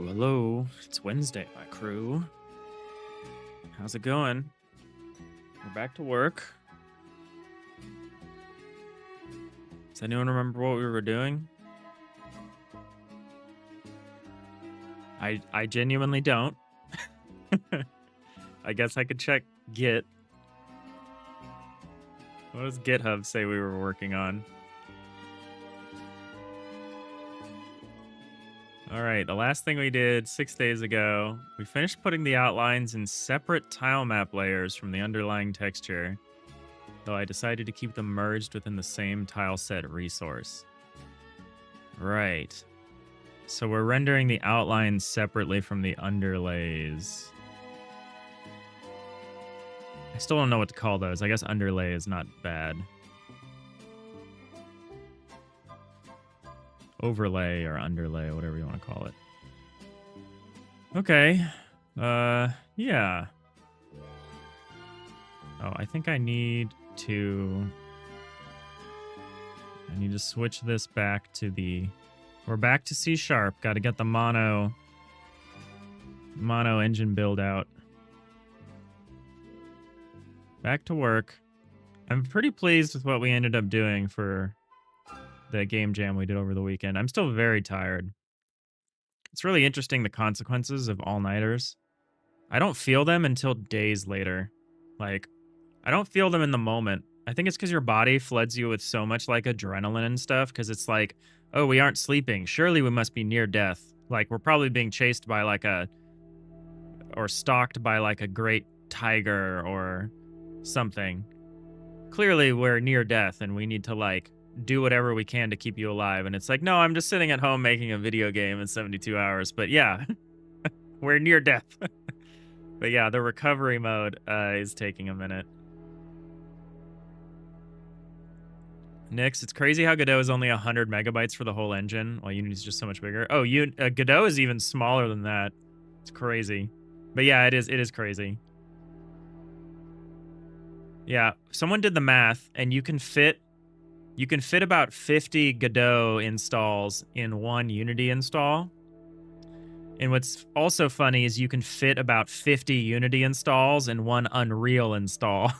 Oh, hello, it's Wednesday, my crew. How's it going? We're back to work. Does anyone remember what we were doing? I genuinely don't. I guess I could check Git. What does GitHub say we were working on? All right, the last thing we did 6 days ago, we finished putting the outlines in separate tile map layers from the underlying texture, though I decided to keep them merged within the same tile set resource. Right. So we're rendering the outlines separately from the underlays. I still don't know what to call those. I guess underlay is not bad. Overlay or underlay, whatever you want to call it. Okay. Yeah. Oh, I think I need to switch this back to the... We're back to C#. Got to get the mono engine build out. Back to work. I'm pretty pleased with what we ended up doing for the game jam we did over the weekend. I'm still very tired. It's really interesting, the consequences of all-nighters. I don't feel them until days later. Like, I don't feel them in the moment. I think it's because your body floods you with so much, like, adrenaline and stuff, because it's like, oh, we aren't sleeping. Surely we must be near death. Like, we're probably being chased by, like, or stalked by, like, a great tiger or something. Clearly, we're near death, and we need to, like, do whatever we can to keep you alive. And it's like, no, I'm just sitting at home making a video game in 72 hours. But yeah, we're near death. But yeah, the recovery mode is taking a minute. Nix, it's crazy how Godot is only 100 megabytes for the whole engine, while Unity's just so much bigger. Oh, Godot is even smaller than that. It's crazy. But yeah, it is crazy. Yeah, someone did the math, and you can fit about 50 Godot installs in one Unity install. And what's also funny is you can fit about 50 Unity installs in one Unreal install.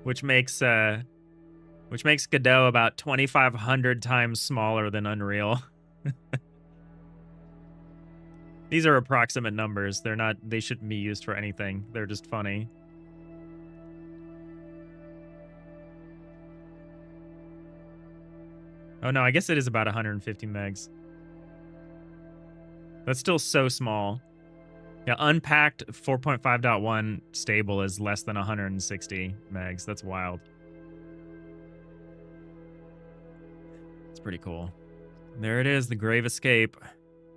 which makes Godot about 2,500 times smaller than Unreal. These are approximate numbers. They shouldn't be used for anything. They're just funny. Oh no, I guess it is about 150 megs. That's still so small. Yeah, unpacked 4.5.1 stable is less than 160 megs. That's wild. It's pretty cool. There it is, the Grave Escape.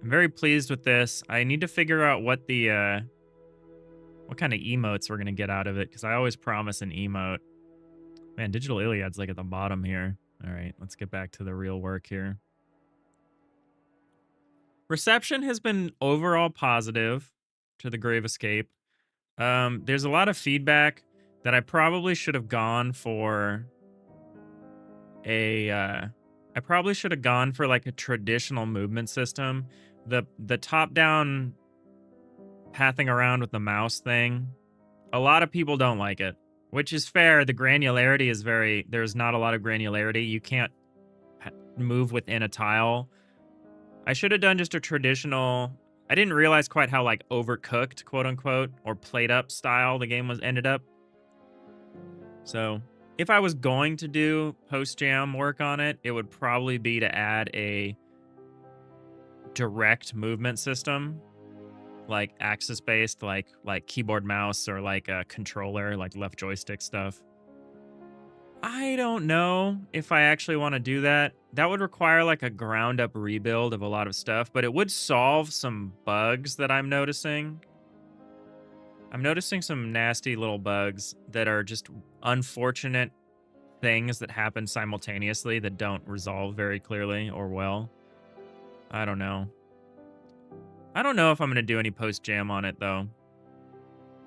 I'm very pleased with this. I need to figure out what the what kind of emotes we're gonna get out of it, because I always promise an emote. Man, Digital Iliad's like at the bottom here. All right, let's get back to the real work here. Reception has been overall positive to the Grave Escape. There's a lot of feedback that I probably should have gone for I probably should have gone for like a traditional movement system. The top-down pathing around with the mouse thing, a lot of people don't like it, which is fair. The granularity is there's not a lot of granularity. You can't move within a tile. I should have done just a traditional... I didn't realize quite how, like, overcooked, quote-unquote, or played-up style the game ended up. So, if I was going to do post-jam work on it, it would probably be to add a direct movement system, like axis-based, like keyboard mouse, or like a controller, like left joystick stuff. I don't know if I actually want to do that. That would require like a ground-up rebuild of a lot of stuff, but it would solve some bugs that I'm noticing. I'm noticing some nasty little bugs that are just unfortunate things that happen simultaneously that don't resolve very clearly or well. I don't know. I don't know if I'm going to do any post-jam on it, though.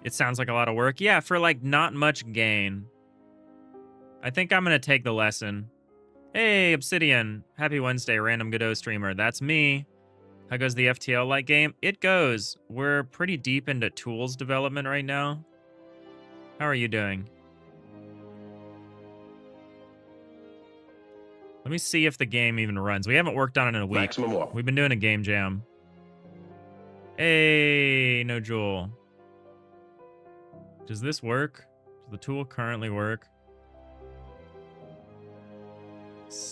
It sounds like a lot of work. Yeah, for like not much gain. I think I'm going to take the lesson. Hey, Obsidian. Happy Wednesday, random Godot streamer. That's me. How goes the FTL-like game? It goes. We're pretty deep into tools development right now. How are you doing? Let me see if the game even runs. We haven't worked on it in a week. Maximum off. We've been doing a game jam. Hey, no Jewel. Does this work? Does the tool currently work?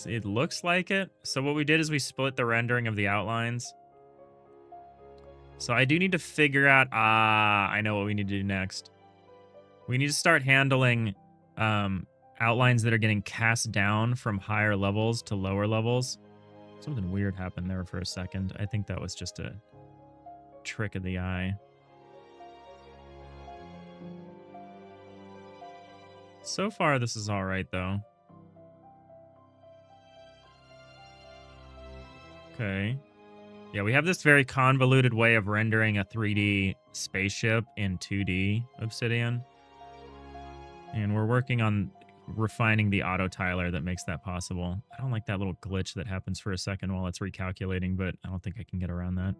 It looks like it. So what we did is we split the rendering of the outlines. So I do need to figure out, I know what we need to do next. We need to start handling outlines that are getting cast down from higher levels to lower levels. Something weird happened there for a second. I think that was just a trick of the eye. So far, this is all right, though. Okay. Yeah, we have this very convoluted way of rendering a 3D spaceship in 2D Obsidian. And we're working on refining the auto tiler that makes that possible. I don't like that little glitch that happens for a second while it's recalculating, but I don't think I can get around that.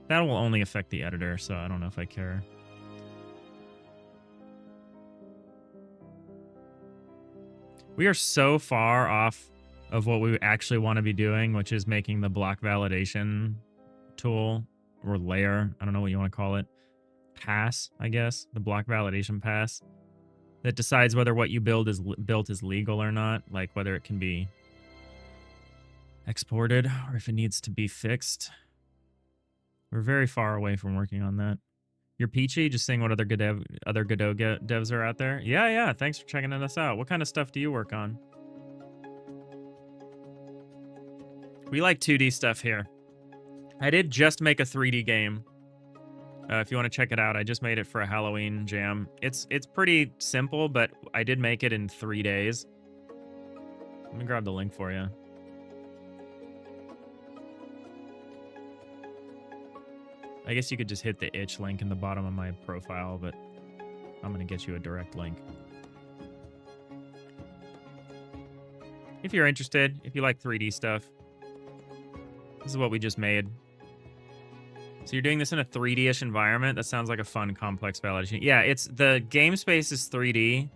That will only affect the editor, so I don't know if I care. We are so far off of what we actually want to be doing, which is making the block validation tool or layer. I don't know what you want to call it. Pass, I guess. The block validation pass that decides whether what you built is legal or not, like whether it can be exported or if it needs to be fixed. We're very far away from working on that. You're peachy, just seeing what other Godot devs are out there. Yeah, thanks for checking us out. What kind of stuff do you work on? We like 2D stuff here. I did just make a 3D game. If you want to check it out, I just made it for a Halloween jam. It's pretty simple, but I did make it in 3 days. Let me grab the link for you. I guess you could just hit the itch link in the bottom of my profile, but I'm going to get you a direct link. If you're interested, if you like 3D stuff, this is what we just made. So you're doing this in a 3D-ish environment? That sounds like a fun, complex validation. Yeah, it's the game space is 3D.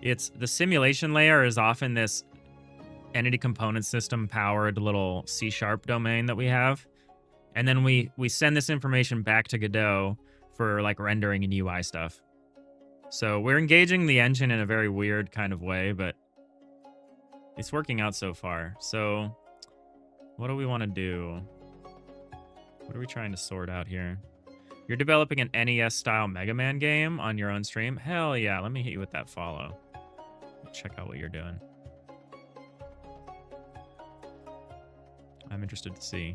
It's the simulation layer is often this entity component system powered little C# domain that we have. And then we send this information back to Godot for like rendering and UI stuff. So we're engaging the engine in a very weird kind of way, but it's working out so far. So what do we want to do? What are we trying to sort out here? You're developing an NES-style Mega Man game on your own stream? Hell yeah, let me hit you with that follow. Check out what you're doing. I'm interested to see.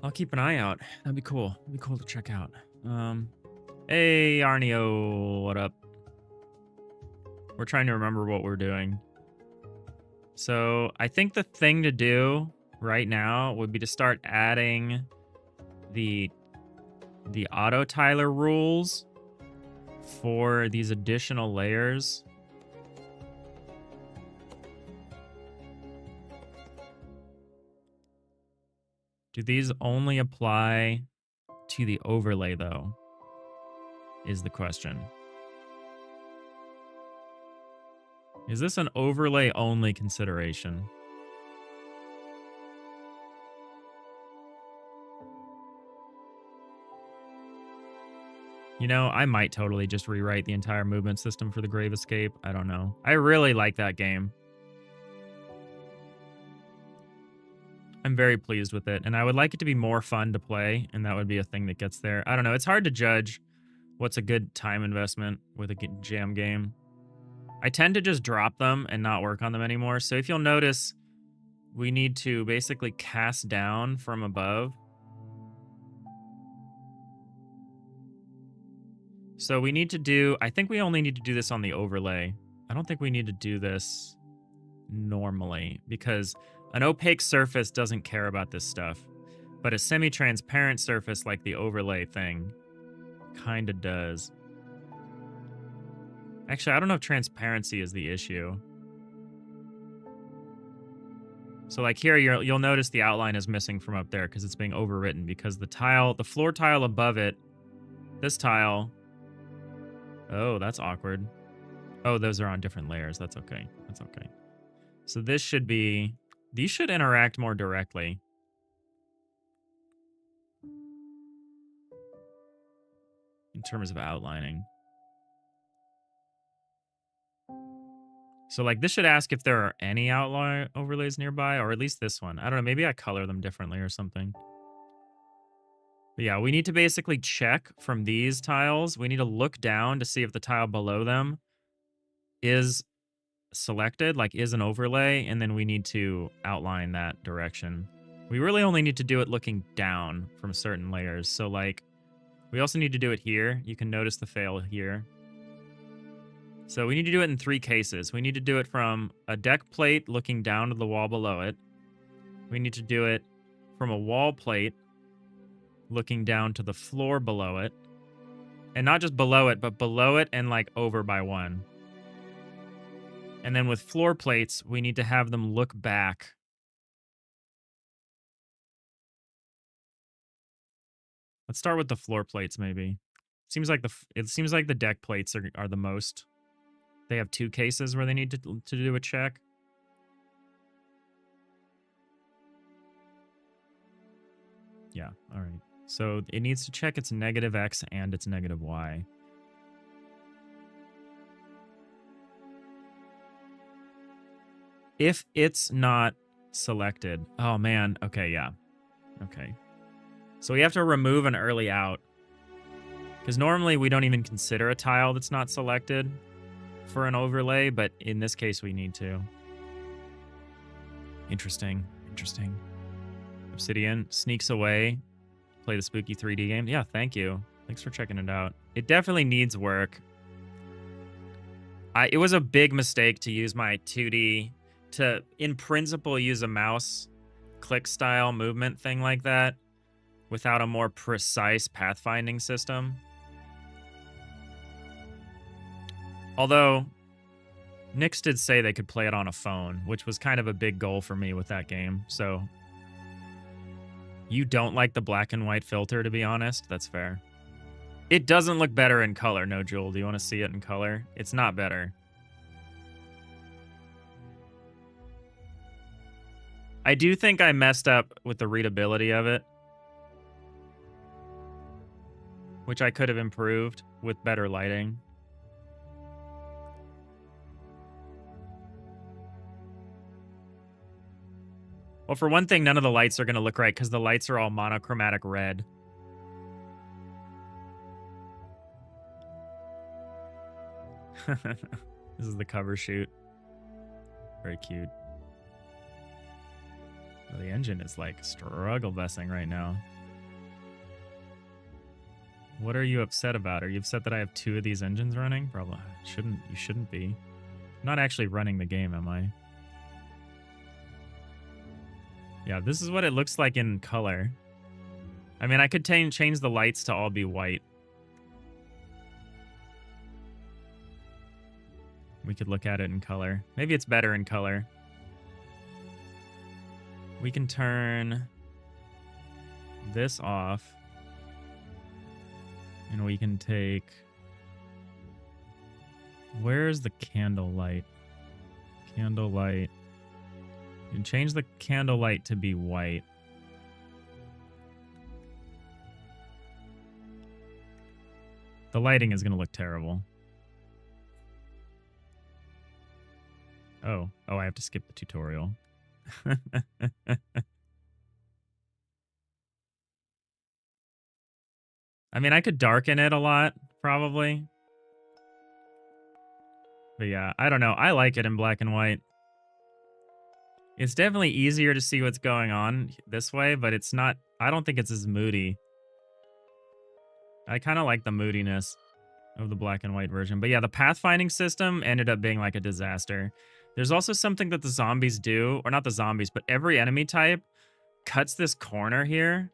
I'll keep an eye out. That'd be cool. It'd be cool to check out. Hey, Arneo, what up? We're trying to remember what we're doing. So I think the thing to do right now would be to start adding the auto tiler rules for these additional layers. Do these only apply to the overlay, though? Is the question. Is this an overlay only consideration? You know, I might totally just rewrite the entire movement system for the Grave Escape. I don't know. I really like that game. I'm very pleased with it, and I would like it to be more fun to play, and that would be a thing that gets there. I don't know. It's hard to judge what's a good time investment with a jam game. I tend to just drop them and not work on them anymore. So if you'll notice, we need to basically cast down from above. So we need to do, I think we only need to do this on the overlay. I don't think we need to do this normally because an opaque surface doesn't care about this stuff. But a semi-transparent surface like the overlay thing kind of does. Actually, I don't know if transparency is the issue. So like here, you'll notice the outline is missing from up there because it's being overwritten because the floor tile above it, this tile, oh, that's awkward. Oh, those are on different layers. That's okay. That's okay. So this should be... These should interact more directly. In terms of outlining. So, like, this should ask if there are any outline overlays nearby, or at least this one. I don't know, maybe I color them differently or something. But yeah, we need to basically check from these tiles. We need to look down to see if the tile below them is selected, like is an overlay, and then we need to outline that direction. We really only need to do it looking down from certain layers. So, like, we also need to do it here. You can notice the fail here. So we need to do it in 3 cases. We need to do it from a deck plate looking down to the wall below it. We need to do it from a wall plate looking down to the floor below it. And not just below it, but below it and like over by 1. And then with floor plates, we need to have them look back. Let's start with the floor plates maybe. It seems like the deck plates are the most. They have 2 cases where they need to do a check. Yeah, all right. So it needs to check its -x and its -y. If it's not selected. Oh, man. Okay, yeah. Okay. So we have to remove an early out. Because normally we don't even consider a tile that's not selected for an overlay, but in this case we need to. Interesting. Interesting. Obsidian sneaks away. Play the spooky 3D game. Yeah, thank you. Thanks for checking it out. It definitely needs work. It was a big mistake to use my 2D to, in principle, use a mouse click style movement thing like that without a more precise pathfinding system. Although, Nyx did say they could play it on a phone, which was kind of a big goal for me with that game, so... You don't like the black and white filter, to be honest? That's fair. It doesn't look better in color, no, Jewel. Do you want to see it in color? It's not better. I do think I messed up with the readability of it, which I could have improved with better lighting. Well, for one thing, none of the lights are going to look right because the lights are all monochromatic red. This is the cover shoot. Very cute. Oh, the engine is like struggle bussing right now. What are you upset about? Are you upset that I have 2 of these engines running? Probably shouldn't. You shouldn't be. I'm not actually running the game, am I? Yeah, this is what it looks like in color. I mean, I could change the lights to all be white. We could look at it in color. Maybe it's better in color. We can turn this off. And we can take... Where's the candle light? Candle light. You can change the candle light to be white. The lighting is going to look terrible. Oh, I have to skip the tutorial. I mean, I could darken it a lot, probably. But yeah, I don't know. I like it in black and white. It's definitely easier to see what's going on this way, but it's not... I don't think it's as moody. I kind of like the moodiness of the black and white version. But yeah, the pathfinding system ended up being like a disaster. There's also something that the zombies do, or not the zombies, but every enemy type cuts this corner here.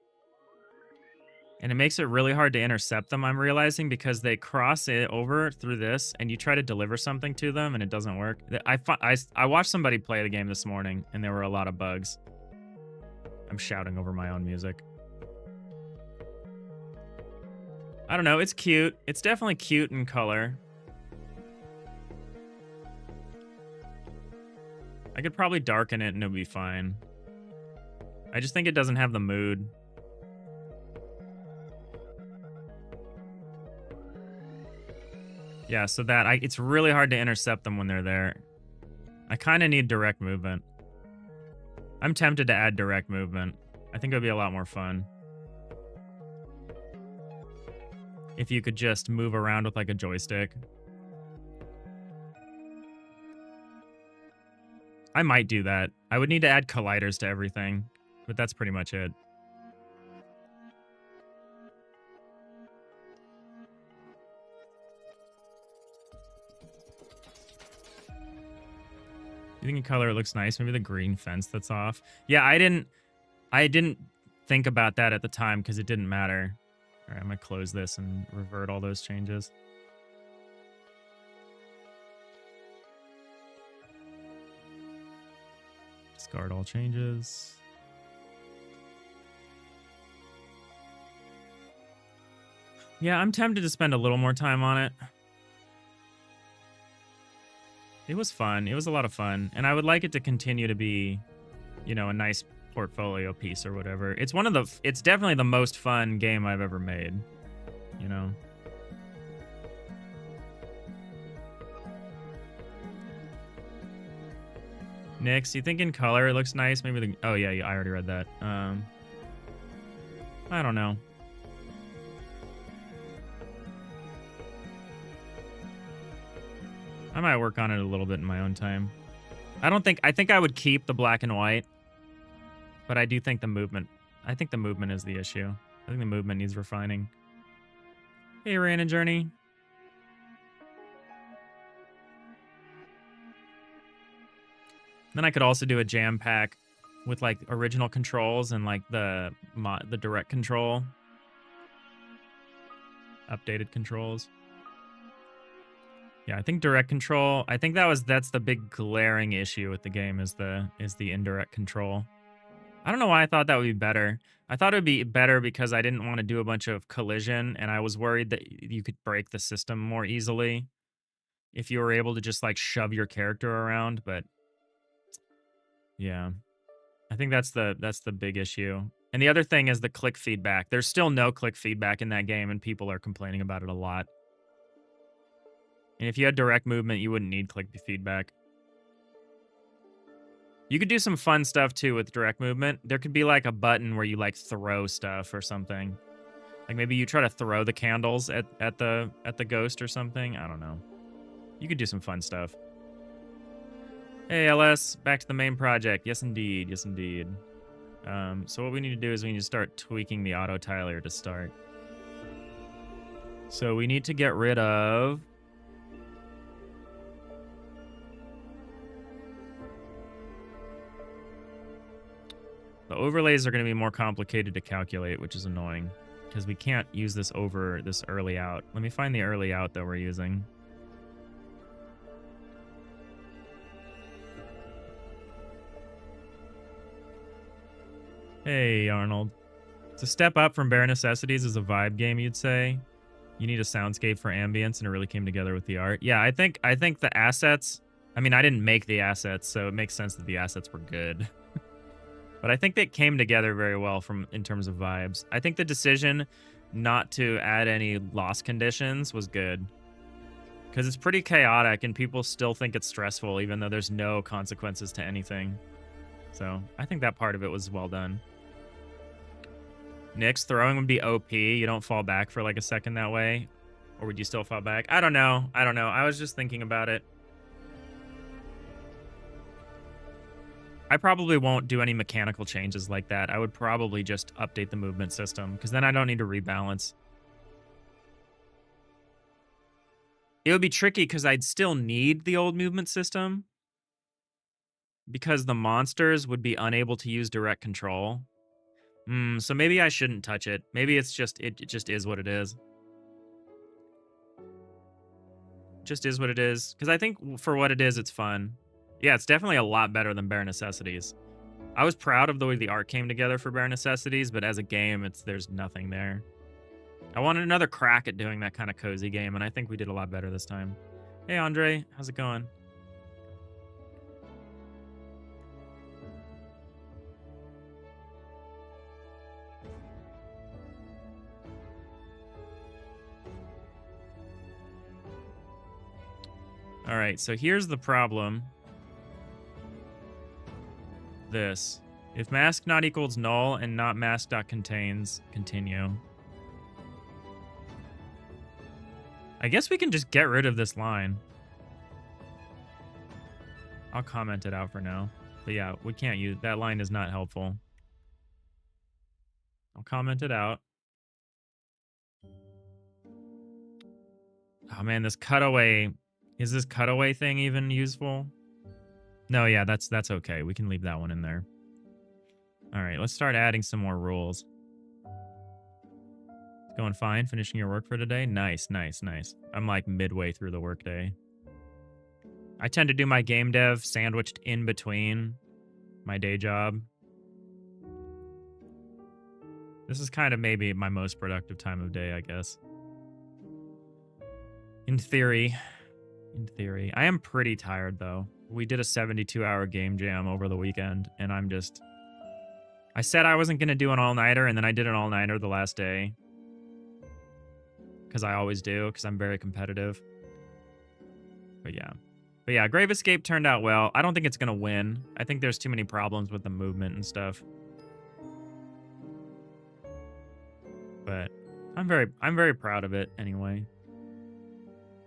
And it makes it really hard to intercept them, I'm realizing, because they cross it over through this, and you try to deliver something to them, and it doesn't work. I watched somebody play the game this morning, and there were a lot of bugs. I'm shouting over my own music. I don't know, it's cute. It's definitely cute in color. I could probably darken it and it'll be fine. I just think it doesn't have the mood. Yeah, so that it's really hard to intercept them when they're there. I kind of need direct movement. I'm tempted to add direct movement. I think it would be a lot more fun if you could just move around with like a joystick. I might do that. I would need to add colliders to everything, but that's pretty much it. You think in color it looks nice? Maybe the green fence that's off. Yeah, I didn't think about that at the time because it didn't matter. All right, I'm gonna close this and revert all those changes. Discard all changes. Yeah, I'm tempted to spend a little more time on it. It was fun. It was a lot of fun. And I would like it to continue to be, you know, a nice portfolio piece or whatever. It's it's definitely the most fun game I've ever made, you know. Nix, you think in color it looks nice? Maybe the, oh yeah, I already read that. I don't know. I might work on it a little bit in my own time. I think I would keep the black and white, but I do think the movement is the issue. I think the movement needs refining. Hey, Rain and Journey. Then I could also do a jam pack with like original controls and like the direct control, updated controls. Yeah, I think direct control. I think that's the big glaring issue with the game is the indirect control. I don't know why I thought that would be better. I thought it would be better because I didn't want to do a bunch of collision, and I was worried that you could break the system more easily if you were able to just like shove your character around. But yeah, I think that's the big issue. And the other thing is the click feedback. There's still no click feedback in that game, and people are complaining about it a lot. And if you had direct movement, you wouldn't need click feedback. You could do some fun stuff too with direct movement. There could be like a button where you like throw stuff or something. Like maybe you try to throw the candles at the ghost or something. I don't know. You could do some fun stuff. Hey LS, back to the main project. Yes indeed, yes indeed. So what we need to do is we need to start tweaking the auto tiler to start. So we need to get rid of the overlays are going to be more complicated to calculate, which is annoying because we can't use this over this early out. Let me find the early out that we're using. Hey, Arnold. It's a step up from Bare Necessities as a vibe game, you'd say. You need a soundscape for ambience, and it really came together with the art. Yeah, I think the assets... I mean, I didn't make the assets, so it makes sense that the assets were good. But I think they came together very well in terms of vibes. I think the decision not to add any loss conditions was good. Because it's pretty chaotic, and people still think it's stressful, even though there's no consequences to anything. So I think that part of it was well done. Nix, throwing would be OP. You don't fall back for like a second that way. Or would you still fall back? I don't know. I was just thinking about it. I probably won't do any mechanical changes like that. I would probably just update the movement system, because then I don't need to rebalance. It would be tricky because I'd still need the old movement system, because the monsters would be unable to use direct control. So maybe I shouldn't touch it. Maybe it just is what it is. Just is what it is. Because I think for what it is, it's fun. Yeah, it's definitely a lot better than Bare Necessities. I was proud of the way the art came together for Bare Necessities, but as a game, there's nothing there. I wanted another crack at doing that kind of cozy game, and I think we did a lot better this time. Hey, Andre, how's it going? All right, so here's the problem. This. If mask not equals null and not mask dot contains, continue. I guess we can just get rid of this line. I'll comment it out for now. But yeah, we can't use that line is not helpful. I'll comment it out. Oh man, this cutaway. Is this cutaway thing even useful? No, yeah, that's okay. We can leave that one in there. All right, let's start adding some more rules. It's going fine. Finishing your work for today? Nice, nice, nice. I'm like midway through the workday. I tend to do my game dev sandwiched in between my day job. This is kind of maybe my most productive time of day, I guess. In theory. In theory. I am pretty tired, though. We did a 72-hour game jam over the weekend, and I'm just... I said I wasn't going to do an all-nighter, and then I did an all-nighter the last day. Because I always do, because I'm very competitive. But yeah. But yeah, Grave Escape turned out well. I don't think it's going to win. I think there's too many problems with the movement and stuff. But I'm very proud of it anyway.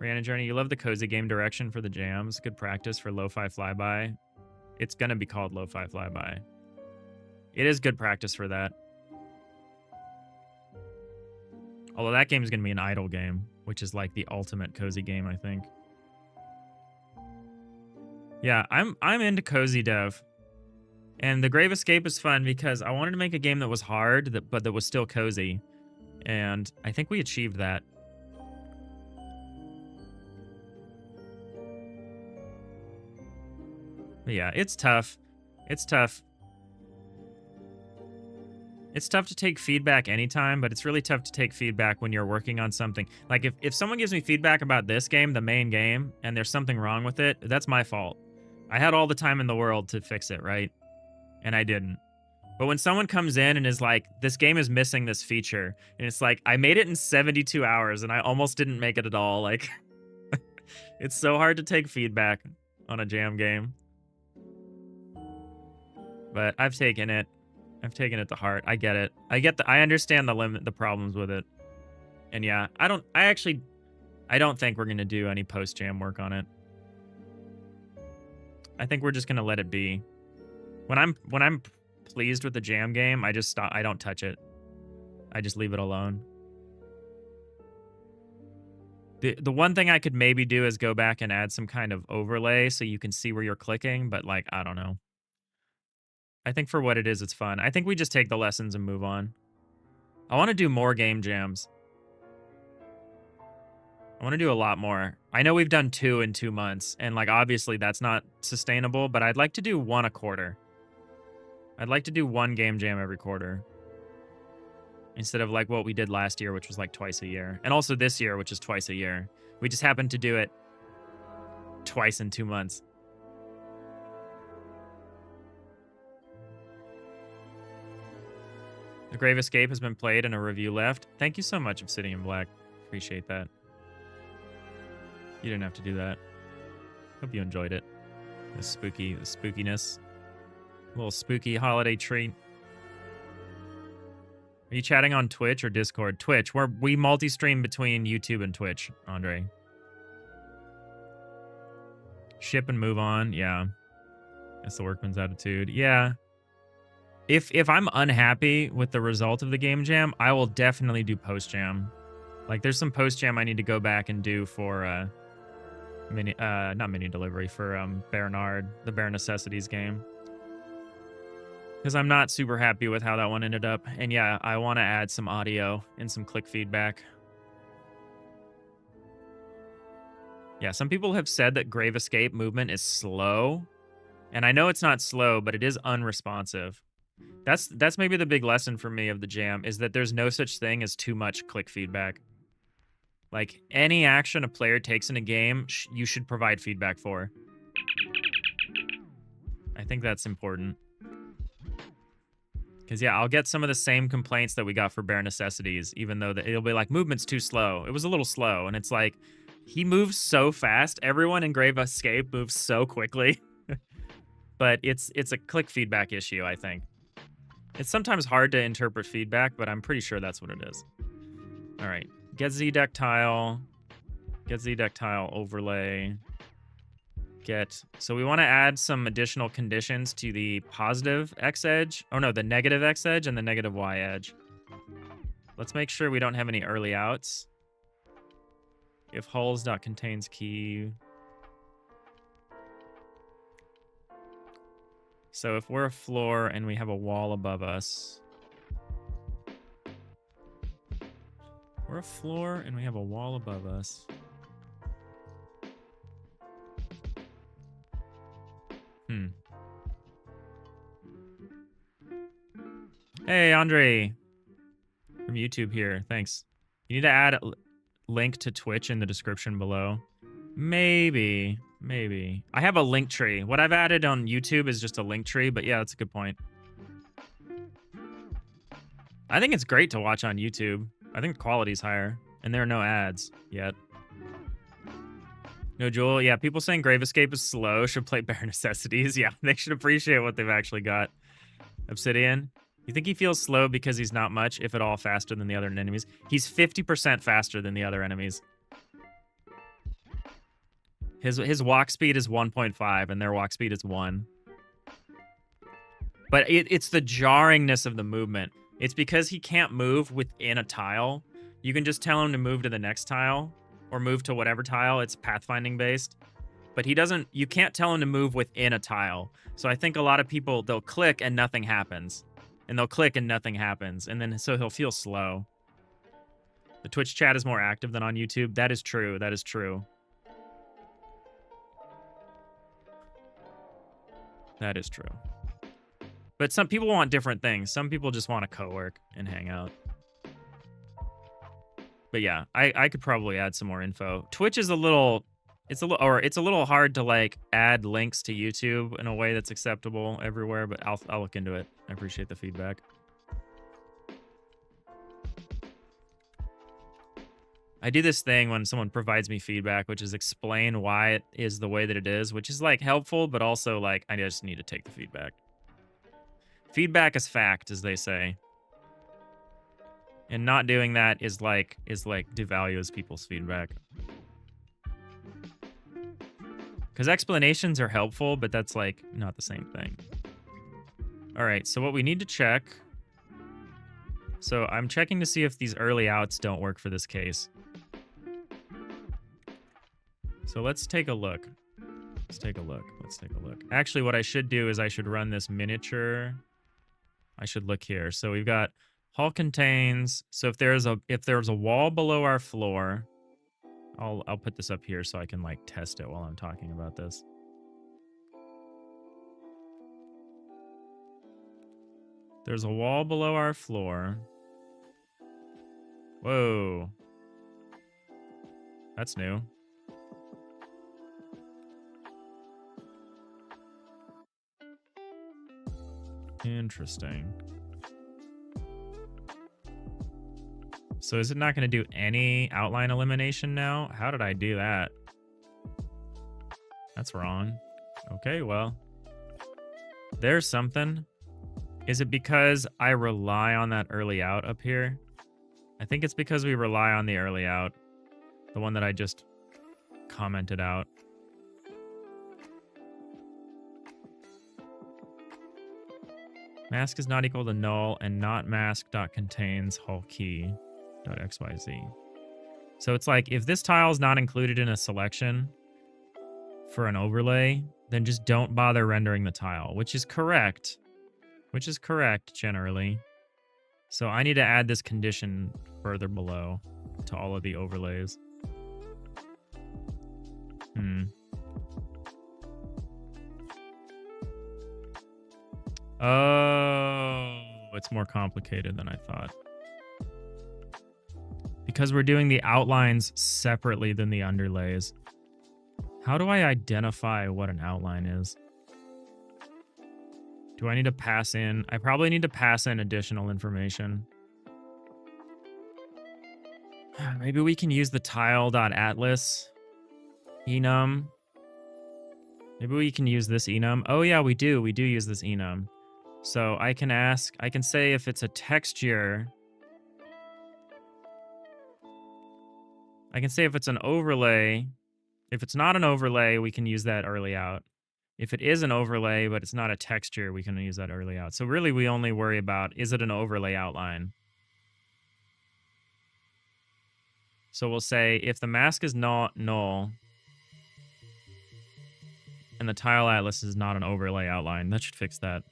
Rihanna Journey, you love the cozy game direction for the jams. Good practice for lo-fi flyby. It's going to be called lo-fi flyby. It is good practice for that. Although that game is going to be an idle game, which is like the ultimate cozy game, I think. Yeah, I'm into cozy dev. And the Grave Escape is fun because I wanted to make a game that was hard, but that was still cozy. And I think we achieved that. But yeah, it's tough. It's tough. It's tough to take feedback anytime, but it's really tough to take feedback when you're working on something. Like, if someone gives me feedback about this game, the main game, and there's something wrong with it, that's my fault. I had all the time in the world to fix it, right? And I didn't. But when someone comes in and is like, this game is missing this feature, and it's like, I made it in 72 hours, and I almost didn't make it at all. Like, it's so hard to take feedback on a jam game. But I've taken it. I've taken it to heart. I get it. I understand the problems with it. And yeah, I don't think we're gonna do any post-jam work on it. I think we're just gonna let it be. When I'm pleased with the jam game, I just stop. I don't touch it. I just leave it alone. The one thing I could maybe do is go back and add some kind of overlay so you can see where you're clicking, but like, I don't know. I think for what it is, it's fun. I think we just take the lessons and move on. I want to do more game jams. I want to do a lot more. I know we've done 2 in 2 months, and like obviously that's not sustainable, but I'd like to do 1 a quarter. I'd like to do 1 game jam every quarter. Instead of like what we did last year, which was like twice a year. And also this year, which is twice a year. We just happened to do it twice in 2 months. The Grave Escape has been played and a review left. Thank you so much, Obsidian Black. Appreciate that. You didn't have to do that. Hope you enjoyed it. The spookiness. A little spooky holiday treat. Are you chatting on Twitch or Discord? Twitch, where we multi-stream between YouTube and Twitch, Andre. Ship and move on, yeah. That's the workman's attitude. Yeah. If I'm unhappy with the result of the game jam, I will definitely do post jam. Like there's some post jam I need to go back and do for not mini delivery, for Bernard, the Bare Necessities game. Because I'm not super happy with how that one ended up. And yeah, I want to add some audio and some click feedback. Yeah, some people have said that Grave Escape movement is slow. And I know it's not slow, but it is unresponsive. That's maybe the big lesson for me of the jam, is that there's no such thing as too much click feedback. Like, any action a player takes in a game, you should provide feedback for. I think that's important. Because, yeah, I'll get some of the same complaints that we got for Bare Necessities, even though it'll be like, movement's too slow. It was a little slow, and it's like, He moves so fast. Everyone in Grave Escape moves so quickly. But it's a click feedback issue, I think. It's sometimes hard to interpret feedback, but I'm pretty sure that's what it is. All right. Get Z deck tile. Get Z deck tile overlay. So we want to add some additional conditions to the positive X edge. Oh no, the negative X edge and the negative Y edge. Let's make sure we don't have any early outs. If hulls.contains key. So if we're a floor and we have a wall above us. We're a floor and we have a wall above us. Hey, Andre. From YouTube here. Thanks. You need to add a link to Twitch in the description below. Maybe. I have a link tree. What I've added on YouTube is just a link tree, but yeah, that's a good point. I think it's great to watch on YouTube. I think the quality's higher, and there are no ads yet. No, Joel. Yeah, people saying Grave Escape is slow should play Bare Necessities. Yeah, they should appreciate what they've actually got. Obsidian. You think he feels slow because he's not much, if at all, faster than the other enemies? He's 50% faster than the other enemies. His walk speed is 1.5, and their walk speed is 1. But it's the jarringness of the movement. It's because he can't move within a tile. You can just tell him to move to the next tile, or move to whatever tile. It's pathfinding based. But you can't tell him to move within a tile. So I think a lot of people, they'll click and nothing happens. And they'll click and nothing happens. And then so he'll feel slow. The Twitch chat is more active than on YouTube. That is true. That is true. That is true. But some people want different things. Some people just want to co-work and hang out. But yeah, I could probably add some more info. Twitch is a little hard to like add links to YouTube in a way that's acceptable everywhere, but I'll look into it. I appreciate the feedback. I do this thing when someone provides me feedback, which is explain why it is the way that it is, which is like helpful, but also like I just need to take the feedback. Feedback is fact, as they say. And not doing that is like devalues people's feedback. Because explanations are helpful, but that's like not the same thing. All right, so what we need to check. So I'm checking to see if these early outs don't work for this case. So let's take a look. Let's take a look. Actually, what I should do is I should run this miniature. I should look here. So we've got hull contains. So if there's a wall below our floor, I'll put this up here so I can like test it while I'm talking about this. There's a wall below our floor. Whoa. That's new. Interesting. So is it not going to do any outline elimination now? How did I do that? That's wrong. Okay, well. There's something. Is it because I rely on that early out up here? I think it's because we rely on the early out. The one that I just commented out. Mask is not equal to null and not mask.contains hull key.xyz. So it's like if this tile is not included in a selection for an overlay, then just don't bother rendering the tile, which is correct. Which is correct generally. So I need to add this condition further below to all of the overlays. Oh, it's more complicated than I thought. Because we're doing the outlines separately than the underlays. How do I identify what an outline is? Do I need to pass in? I probably need to pass in additional information. Maybe we can use the tile.atlas Enum. Maybe we can use this enum. Oh yeah, we do. We do use this enum. So I can say if it's a texture. I can say if it's an overlay. If it's not an overlay, we can use that early out. If it is an overlay, but it's not a texture, we can use that early out. So really, we only worry about, is it an overlay outline? So we'll say if the mask is not null and the tile atlas is not an overlay outline, that should fix that.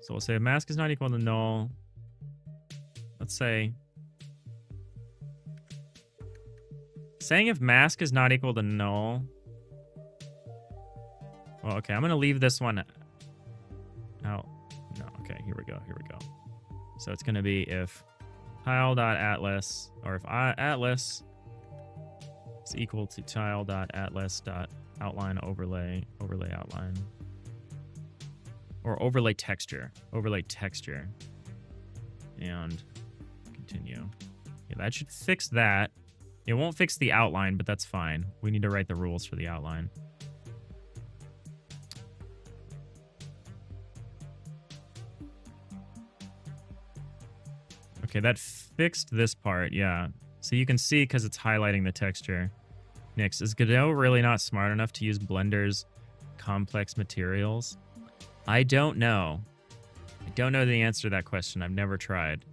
So we'll say if mask is not equal to null. Let's say, saying if mask is not equal to null. Well, okay, I'm going to leave this one out. No, okay, here we go. So it's going to be if tile.atlas, or if atlas is equal to tile.atlas.outline overlay outline. Or overlay texture. And continue. Yeah, that should fix that. It won't fix the outline, but that's fine. We need to write the rules for the outline. Okay, that fixed this part, yeah. So you can see because it's highlighting the texture. Next, is Godot really not smart enough to use Blender's complex materials? I don't know. I don't know the answer to that question. I've never tried.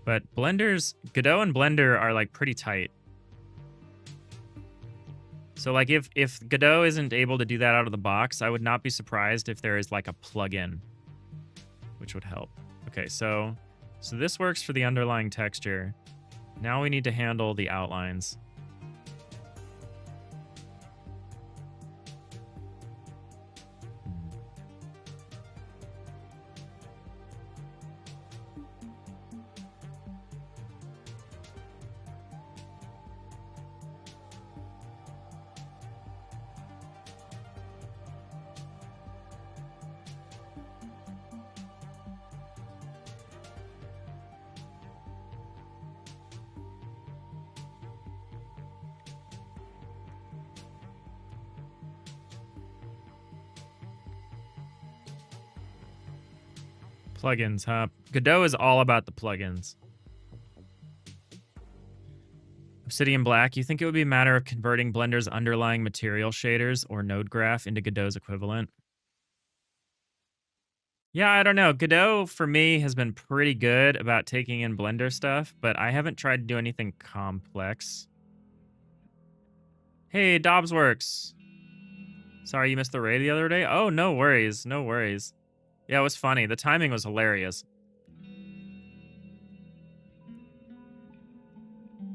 But Godot and Blender are like pretty tight. So like if Godot isn't able to do that out of the box, I would not be surprised if there is like a plugin, which would help. Okay, so this works for the underlying texture. Now we need to handle the outlines. Plugins, huh? Godot is all about the plugins. Obsidian Black, you think it would be a matter of converting Blender's underlying material shaders or node graph into Godot's equivalent? Yeah, I don't know. Godot, for me, has been pretty good about taking in Blender stuff, but I haven't tried to do anything complex. Hey, Dobbsworks. Sorry you missed the raid the other day? Oh, no worries. No worries. Yeah, it was funny. The timing was hilarious.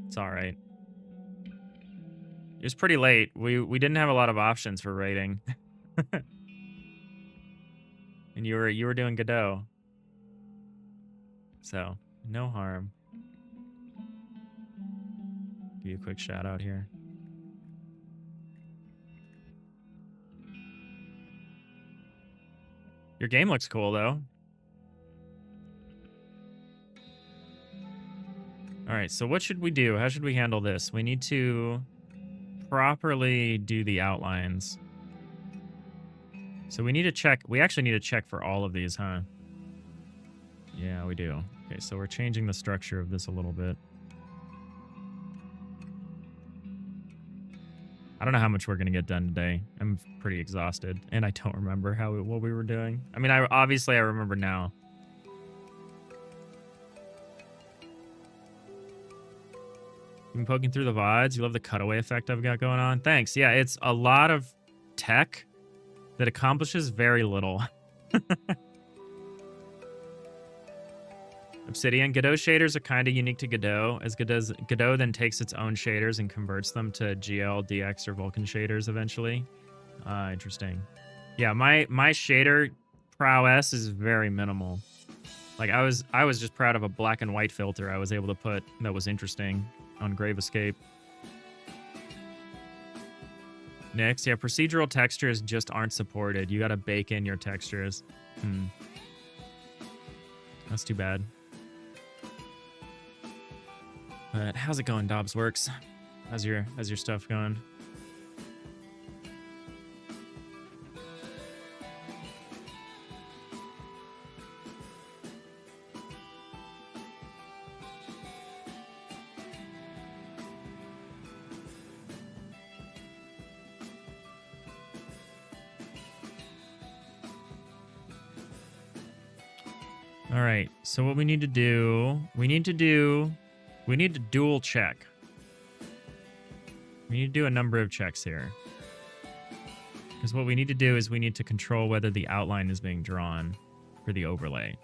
It's all right. It was pretty late. We didn't have a lot of options for raiding. And you were doing Godot. So, no harm. Give you a quick shout out here. Your game looks cool though. All right, so what should we do? How should we handle this? We need to properly do the outlines. So we need to check. We actually need to check for all of these, huh? Yeah, we do. Okay, so we're changing the structure of this a little bit. I don't know how much we're going to get done today. I'm pretty exhausted, and I don't remember what we were doing. I mean, obviously I remember now. You've been poking through the VODs. You love the cutaway effect I've got going on. Thanks. Yeah, it's a lot of tech that accomplishes very little. Obsidian. Godot shaders are kind of unique to Godot, as Godot then takes its own shaders and converts them to GL, DX, or Vulkan shaders eventually. Interesting. Yeah, my shader prowess is very minimal. Like I was just proud of a black and white filter I was able to put that was interesting on Grave Escape. Next, yeah, procedural textures just aren't supported. You gotta bake in your textures. That's too bad. But how's it going, Dobbs Works? How's your stuff going? All right. So what we need to do, we need to dual check. We need to do a number of checks here. Because what we need to do is we need to control whether the outline is being drawn for the overlay.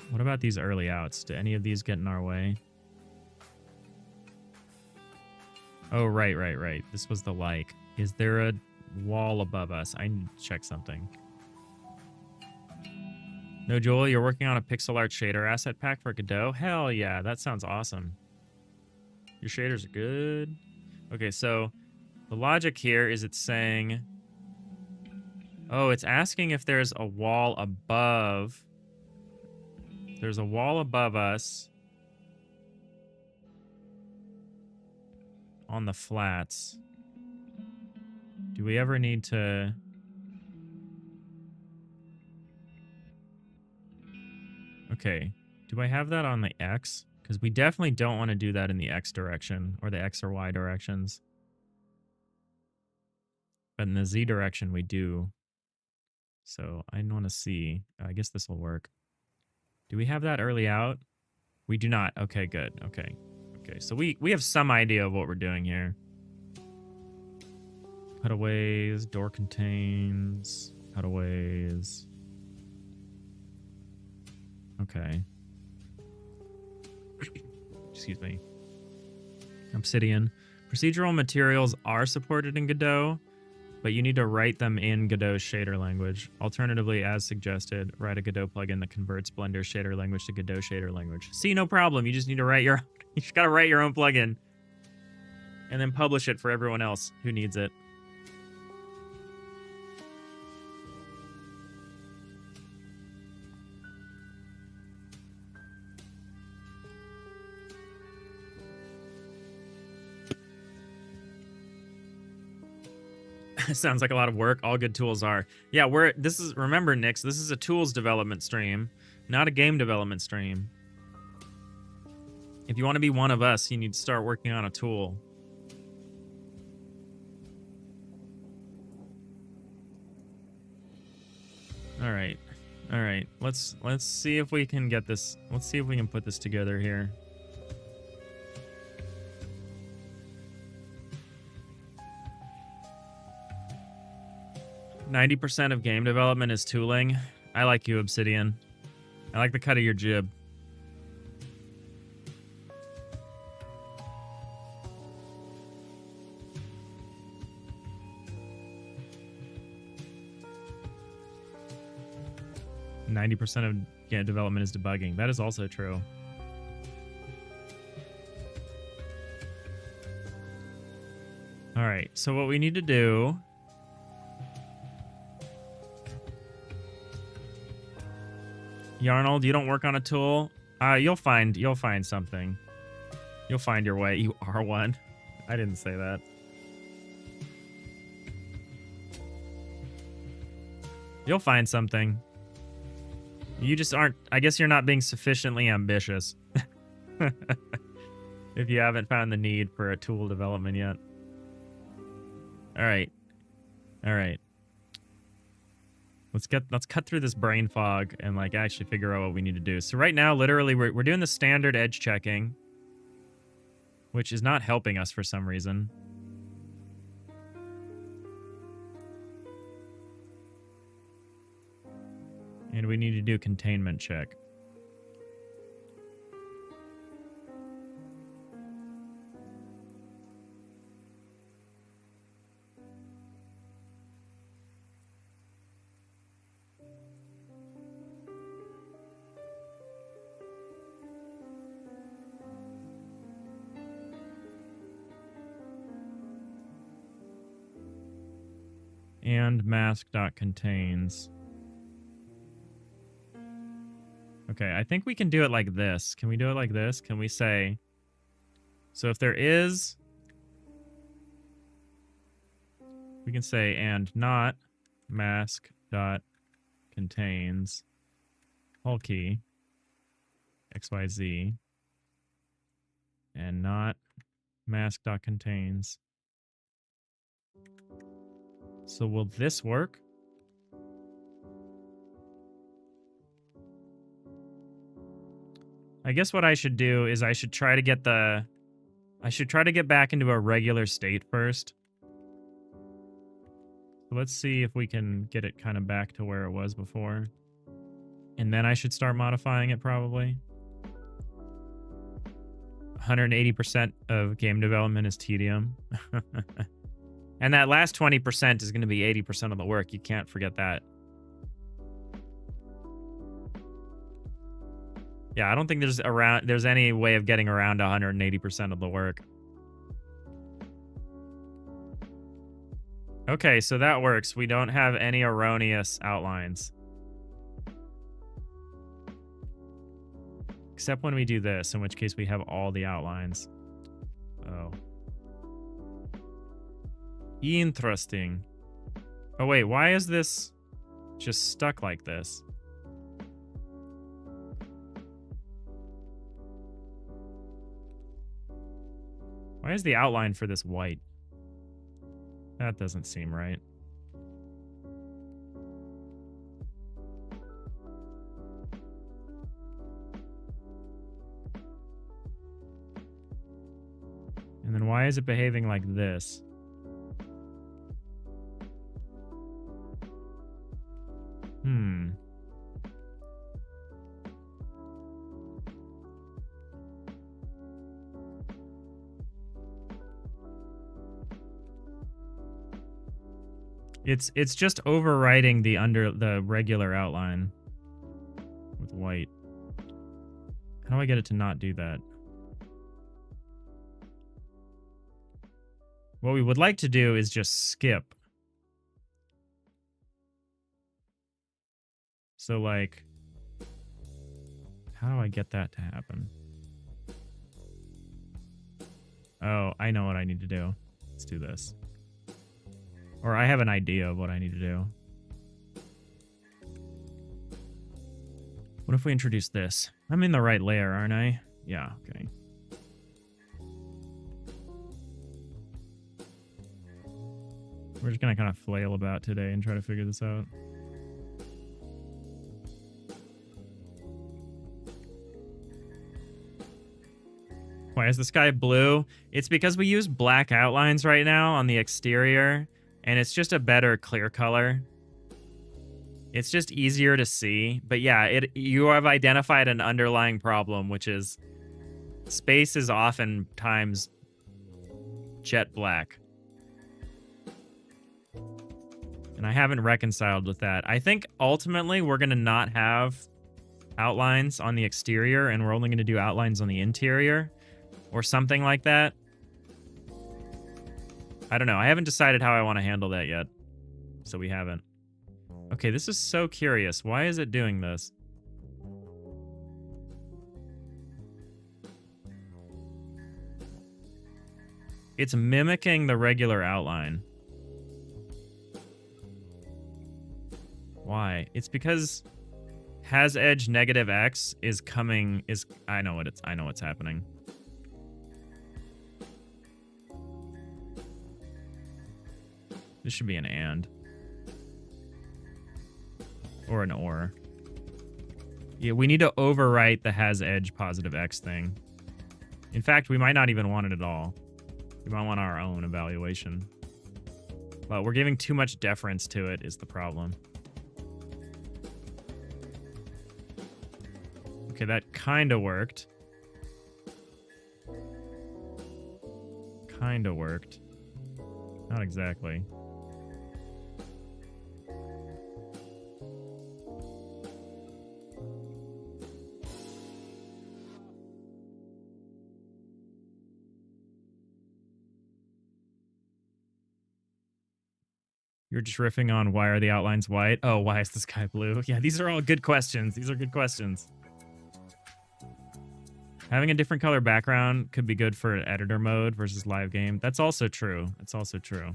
What about these early outs? Do any of these get in our way? Oh, right. This was the like. Is there a wall above us? I need to check something. No, Joel, you're working on a pixel art shader asset pack for Godot? Hell yeah, that sounds awesome. Your shaders are good. Okay, so the logic here is it's saying... Oh, it's asking if there's a wall above. There's a wall above us on the flats. Do we ever need to... Okay, do I have that on the X? Because we definitely don't want to do that in the X direction, or the X or Y directions. But in the Z direction, we do. So I want to see. I guess this will work. Do we have that early out? We do not. Okay, good. Okay. Okay, so we have some idea of what we're doing here. Cutaways, door contains, cutaways. Okay. Excuse me. Obsidian. Procedural materials are supported in Godot, but you need to write them in Godot's shader language. Alternatively, as suggested, write a Godot plugin that converts Blender's shader language to Godot shader language. See, no problem. You just need to write your you just gotta write your own plugin. And then publish it for everyone else who needs it. Sounds like a lot of work. All good tools are. Yeah, remember, Nix, this is a tools development stream, not a game development stream. If you want to be one of us, you need to start working on a tool. All right. All right. Let's see if we can get this. Let's see if we can put this together here. "90% of game development is tooling." I like you, Obsidian. I like the cut of your jib. "90% of game development is debugging." That is also true. All right, so what we need to do... Yarnold, you don't work on a tool? You'll find something. You'll find your way. You are one. I didn't say that. You'll find something. You just aren't... I guess you're not being sufficiently ambitious. If you haven't found the need for a tool development yet. Alright. Alright. Let's cut through this brain fog and like actually figure out what we need to do. So right now, literally, we're doing the standard edge checking, which is not helping us for some reason. And we need to do containment check. And mask.contains. Okay, I think we can do it like this. Can we do it like this? Can we say... So if there is... We can say and not mask dot contains hull key XYZ and not mask dot contains. So will this work? I guess what I should do is I should try to get back into a regular state first. So let's see if we can get it kind of back to where it was before. And then I should start modifying it probably. 180% of game development is tedium. And that last 20% is going to be 80% of the work. You can't forget that. Yeah, I don't think there's any way of getting around 180% of the work. Okay, so that works. We don't have any erroneous outlines. Except when we do this, in which case we have all the outlines. Oh. Interesting. Oh wait, why is this just stuck like this? Why is the outline for this white? That doesn't seem right. And then why is it behaving like this? It's just overwriting the regular outline with white. How do I get it to not do that? What we would like to do is just skip. So like, how do I get that to happen? Oh, I know what I need to do. Let's do this. Or I have an idea of what I need to do. What if we introduce this? I'm in the right layer, aren't I? Yeah, okay. We're just gonna kind of flail about today and try to figure this out. Why is the sky blue? It's because we use black outlines right now on the exterior, and it's just a better clear color. It's just easier to see. But yeah, you have identified an underlying problem, which is space is oftentimes jet black. And I haven't reconciled with that. I think ultimately we're going to not have outlines on the exterior, and we're only going to do outlines on the interior or something like that. I don't know. I haven't decided how I want to handle that yet. So we haven't. Okay, this is so curious. Why is it doing this? It's mimicking the regular outline. Why? It's because has edge negative X is coming I know what's happening. This should be an and. Or an or. Yeah, we need to overwrite the has edge positive X thing. In fact, we might not even want it at all. We might want our own evaluation. But we're giving too much deference to it is the problem. Okay, that kind of worked. Kind of worked. Not exactly. You're just riffing on why are the outlines white? Oh, why is the sky blue? Yeah, these are all good questions. These are good questions. Having a different color background could be good for editor mode versus live game. That's also true. That's also true.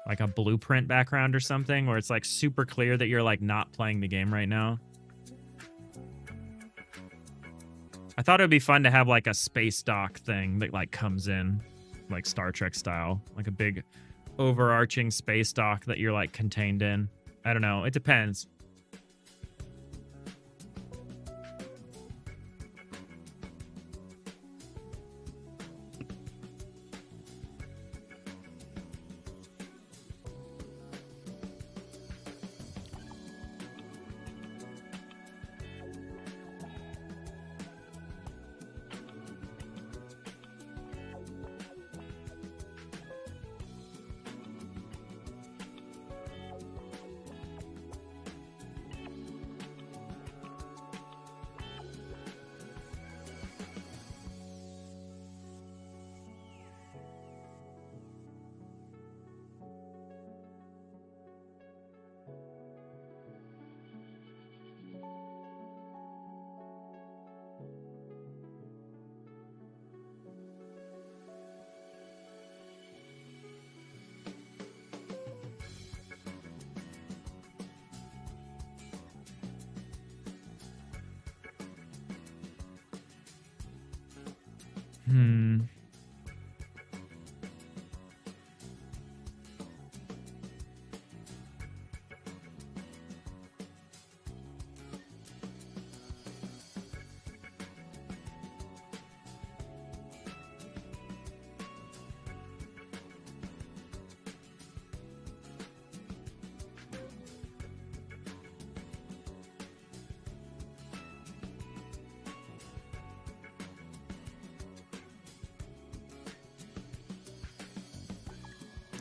Like a blueprint background or something where it's like super clear that you're like not playing the game right now. I thought it would be fun to have like a space dock thing that like comes in like Star Trek style, like a big overarching space dock that you're like contained in. I don't know. It depends.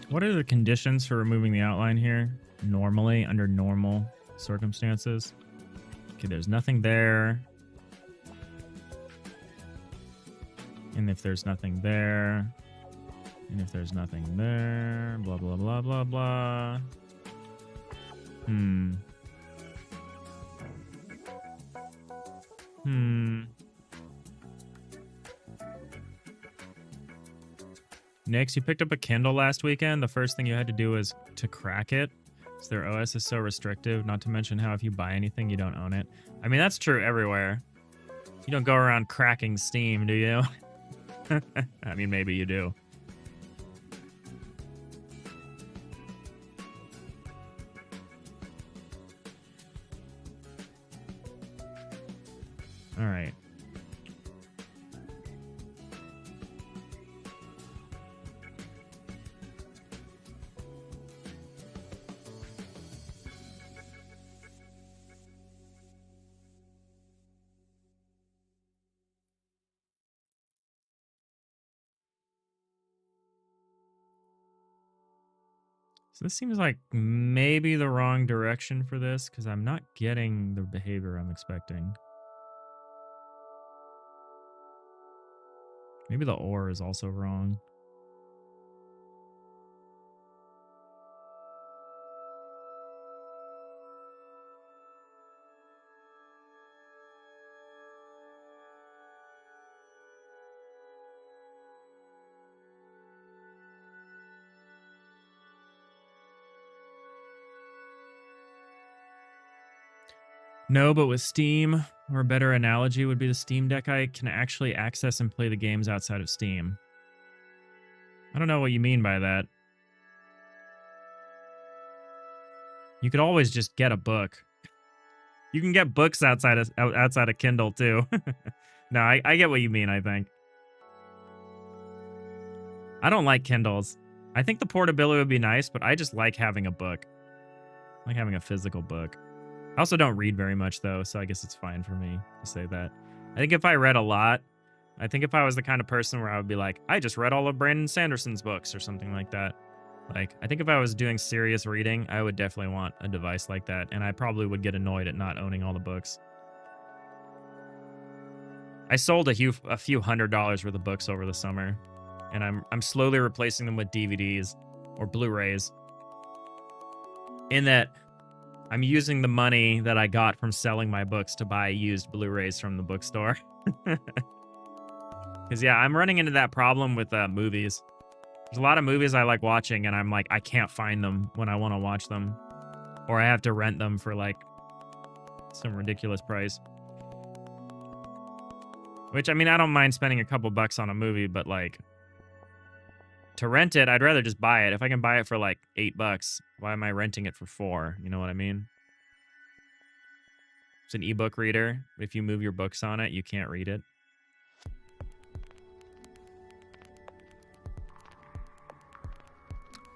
What are the conditions for removing the outline here? Normally, under normal circumstances. Okay, there's nothing there. And if there's nothing there, and if there's nothing there, blah, blah, blah, blah, blah. Nix, you picked up a Kindle last weekend. The first thing you had to do was to crack it. So their OS is so restrictive, not to mention how if you buy anything, you don't own it. I mean, that's true everywhere. You don't go around cracking Steam, do you? I mean, maybe you do. All right. So this seems like maybe the wrong direction for this because I'm not getting the behavior I'm expecting. Maybe the OR is also wrong. No, but with Steam, or a better analogy would be the Steam Deck, I can actually access and play the games outside of Steam. I don't know what you mean by that. You could always just get a book. You can get books outside of Kindle too. No, I get what you mean, I think. I don't like Kindles. I think the portability would be nice, but I just like having a book. I like having a physical book. I also don't read very much, though, so I guess it's fine for me to say that. I think if I read a lot, I think if I was the kind of person where I would be like, I just read all of Brandon Sanderson's books or something like that. Like, I think if I was doing serious reading, I would definitely want a device like that, and I probably would get annoyed at not owning all the books. I sold a few $100s worth of books over the summer, and I'm slowly replacing them with DVDs or Blu-rays. In that, I'm using the money that I got from selling my books to buy used Blu-rays from the bookstore. Because, yeah, I'm running into that problem with movies. There's a lot of movies I like watching, and I'm like, I can't find them when I want to watch them. Or I have to rent them for, like, some ridiculous price. Which, I mean, I don't mind spending a couple bucks on a movie, but, like, to rent it, I'd rather just buy it. If I can buy it for, like, $8, why am I renting it for $4? You know what I mean? It's an ebook reader. If you move your books on it, you can't read it.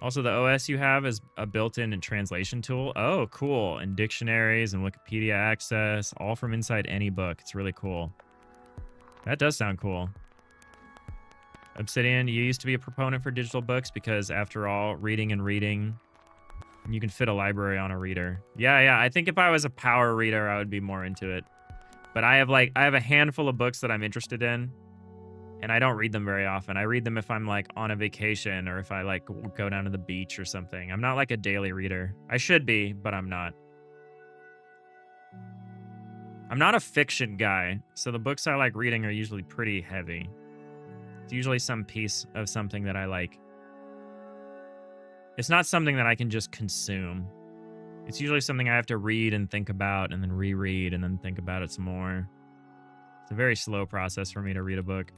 Also, the OS you have is a built-in translation tool. Oh, cool. And dictionaries and Wikipedia access, all from inside any book. It's really cool. That does sound cool. Obsidian, you used to be a proponent for digital books because, after all, reading, you can fit a library on a reader. Yeah, I think if I was a power reader, I would be more into it. But I have a handful of books that I'm interested in, and I don't read them very often. I read them if I'm, like, on a vacation or if I, like, go down to the beach or something. I'm not, like, a daily reader. I should be, but I'm not. I'm not a fiction guy, so the books I like reading are usually pretty heavy. It's usually some piece of something that I like. It's not something that I can just consume. It's usually something I have to read and think about and then reread and then think about it some more. It's a very slow process for me to read a book.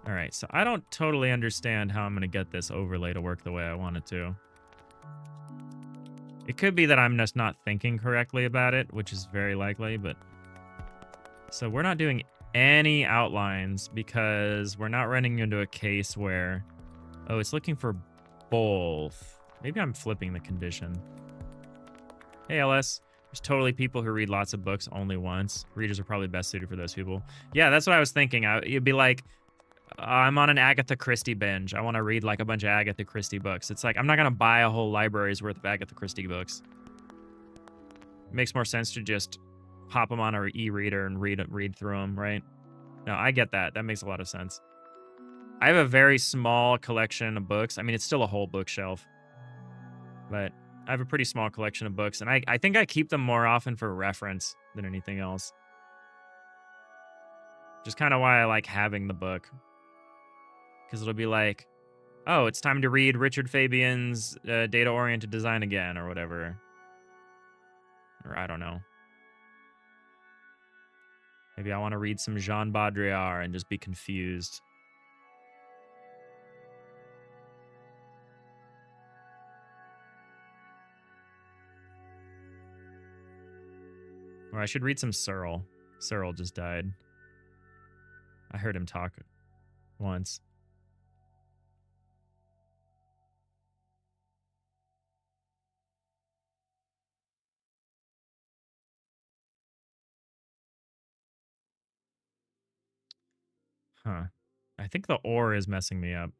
All right, so I don't totally understand how I'm going to get this overlay to work the way I want it to. It could be that I'm just not thinking correctly about it, which is very likely, but... So we're not doing any outlines because we're not running into a case where... Oh, it's looking for both. Maybe I'm flipping the condition. Hey, LS. There's totally people who read lots of books only once. Readers are probably best suited for those people. Yeah, that's what I was thinking. It'd be like, I'm on an Agatha Christie binge. I want to read like a bunch of Agatha Christie books. It's like, I'm not going to buy a whole library's worth of Agatha Christie books. It makes more sense to just pop them on our e-reader and read through them, right? No, I get that. That makes a lot of sense. I have a very small collection of books. I mean, it's still a whole bookshelf. But I have a pretty small collection of books, and I think I keep them more often for reference than anything else. Just kind of why I like having the book. Because it'll be like, oh, it's time to read Richard Fabian's Data-Oriented Design again, or whatever. Or I don't know. Maybe I want to read some Jean Baudrillard and just be confused. Or I should read some Searle. Searle just died. I heard him talk once. Huh. I think the ore is messing me up.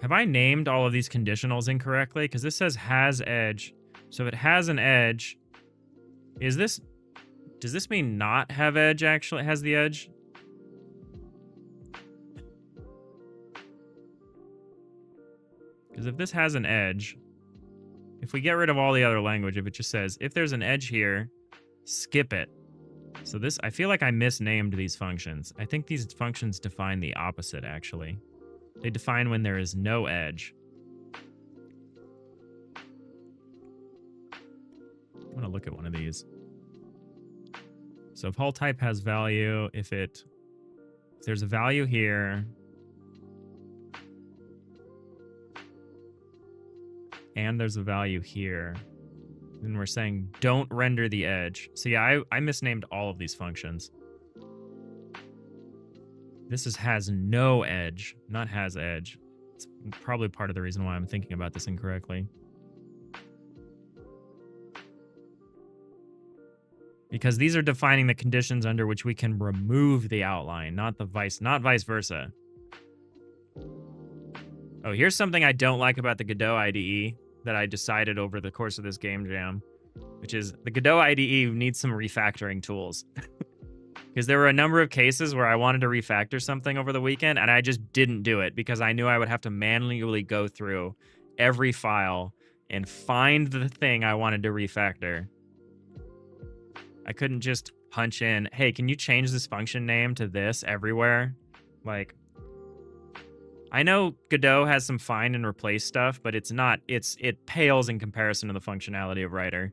Have I named all of these conditionals incorrectly? Because this says has edge. So if it has an edge, does this mean not have edge actually has the edge? Because if this has an edge, if we get rid of all the other language, if it just says, if there's an edge here, skip it. So this, I feel like I misnamed these functions. I think these functions define the opposite, actually. They define when there is no edge. I want to look at one of these. So if hull type has value, if there's a value here, and there's a value here, then we're saying don't render the edge. So yeah, I misnamed all of these functions. This has no edge, not has edge. It's probably part of the reason why I'm thinking about this incorrectly. Because these are defining the conditions under which we can remove the outline, not vice versa. Oh, here's something I don't like about the Godot IDE that I decided over the course of this game jam. which is the Godot IDE needs some refactoring tools. Because there were a number of cases where I wanted to refactor something over the weekend, and I just didn't do it because I knew I would have to manually go through every file and find the thing I wanted to refactor. I couldn't just punch in, hey, can you change this function name to this everywhere? Like, I know Godot has some find and replace stuff, but it pales in comparison to the functionality of Writer.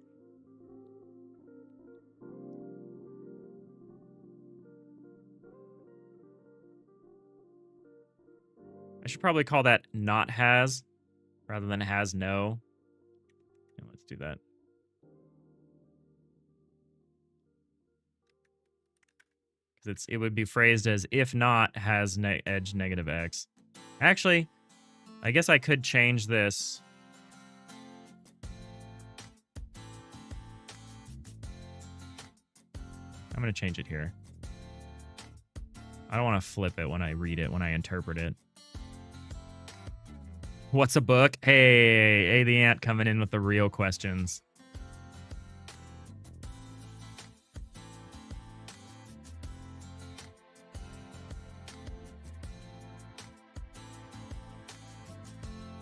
I should probably call that not has rather than has no. Yeah, let's do that. Because it would be phrased as if not has edge negative x. Actually, I guess I could change this. I'm going to change it here. I don't want to flip it when I read it, when I interpret it. What's a book? Hey, the ant coming in with the real questions.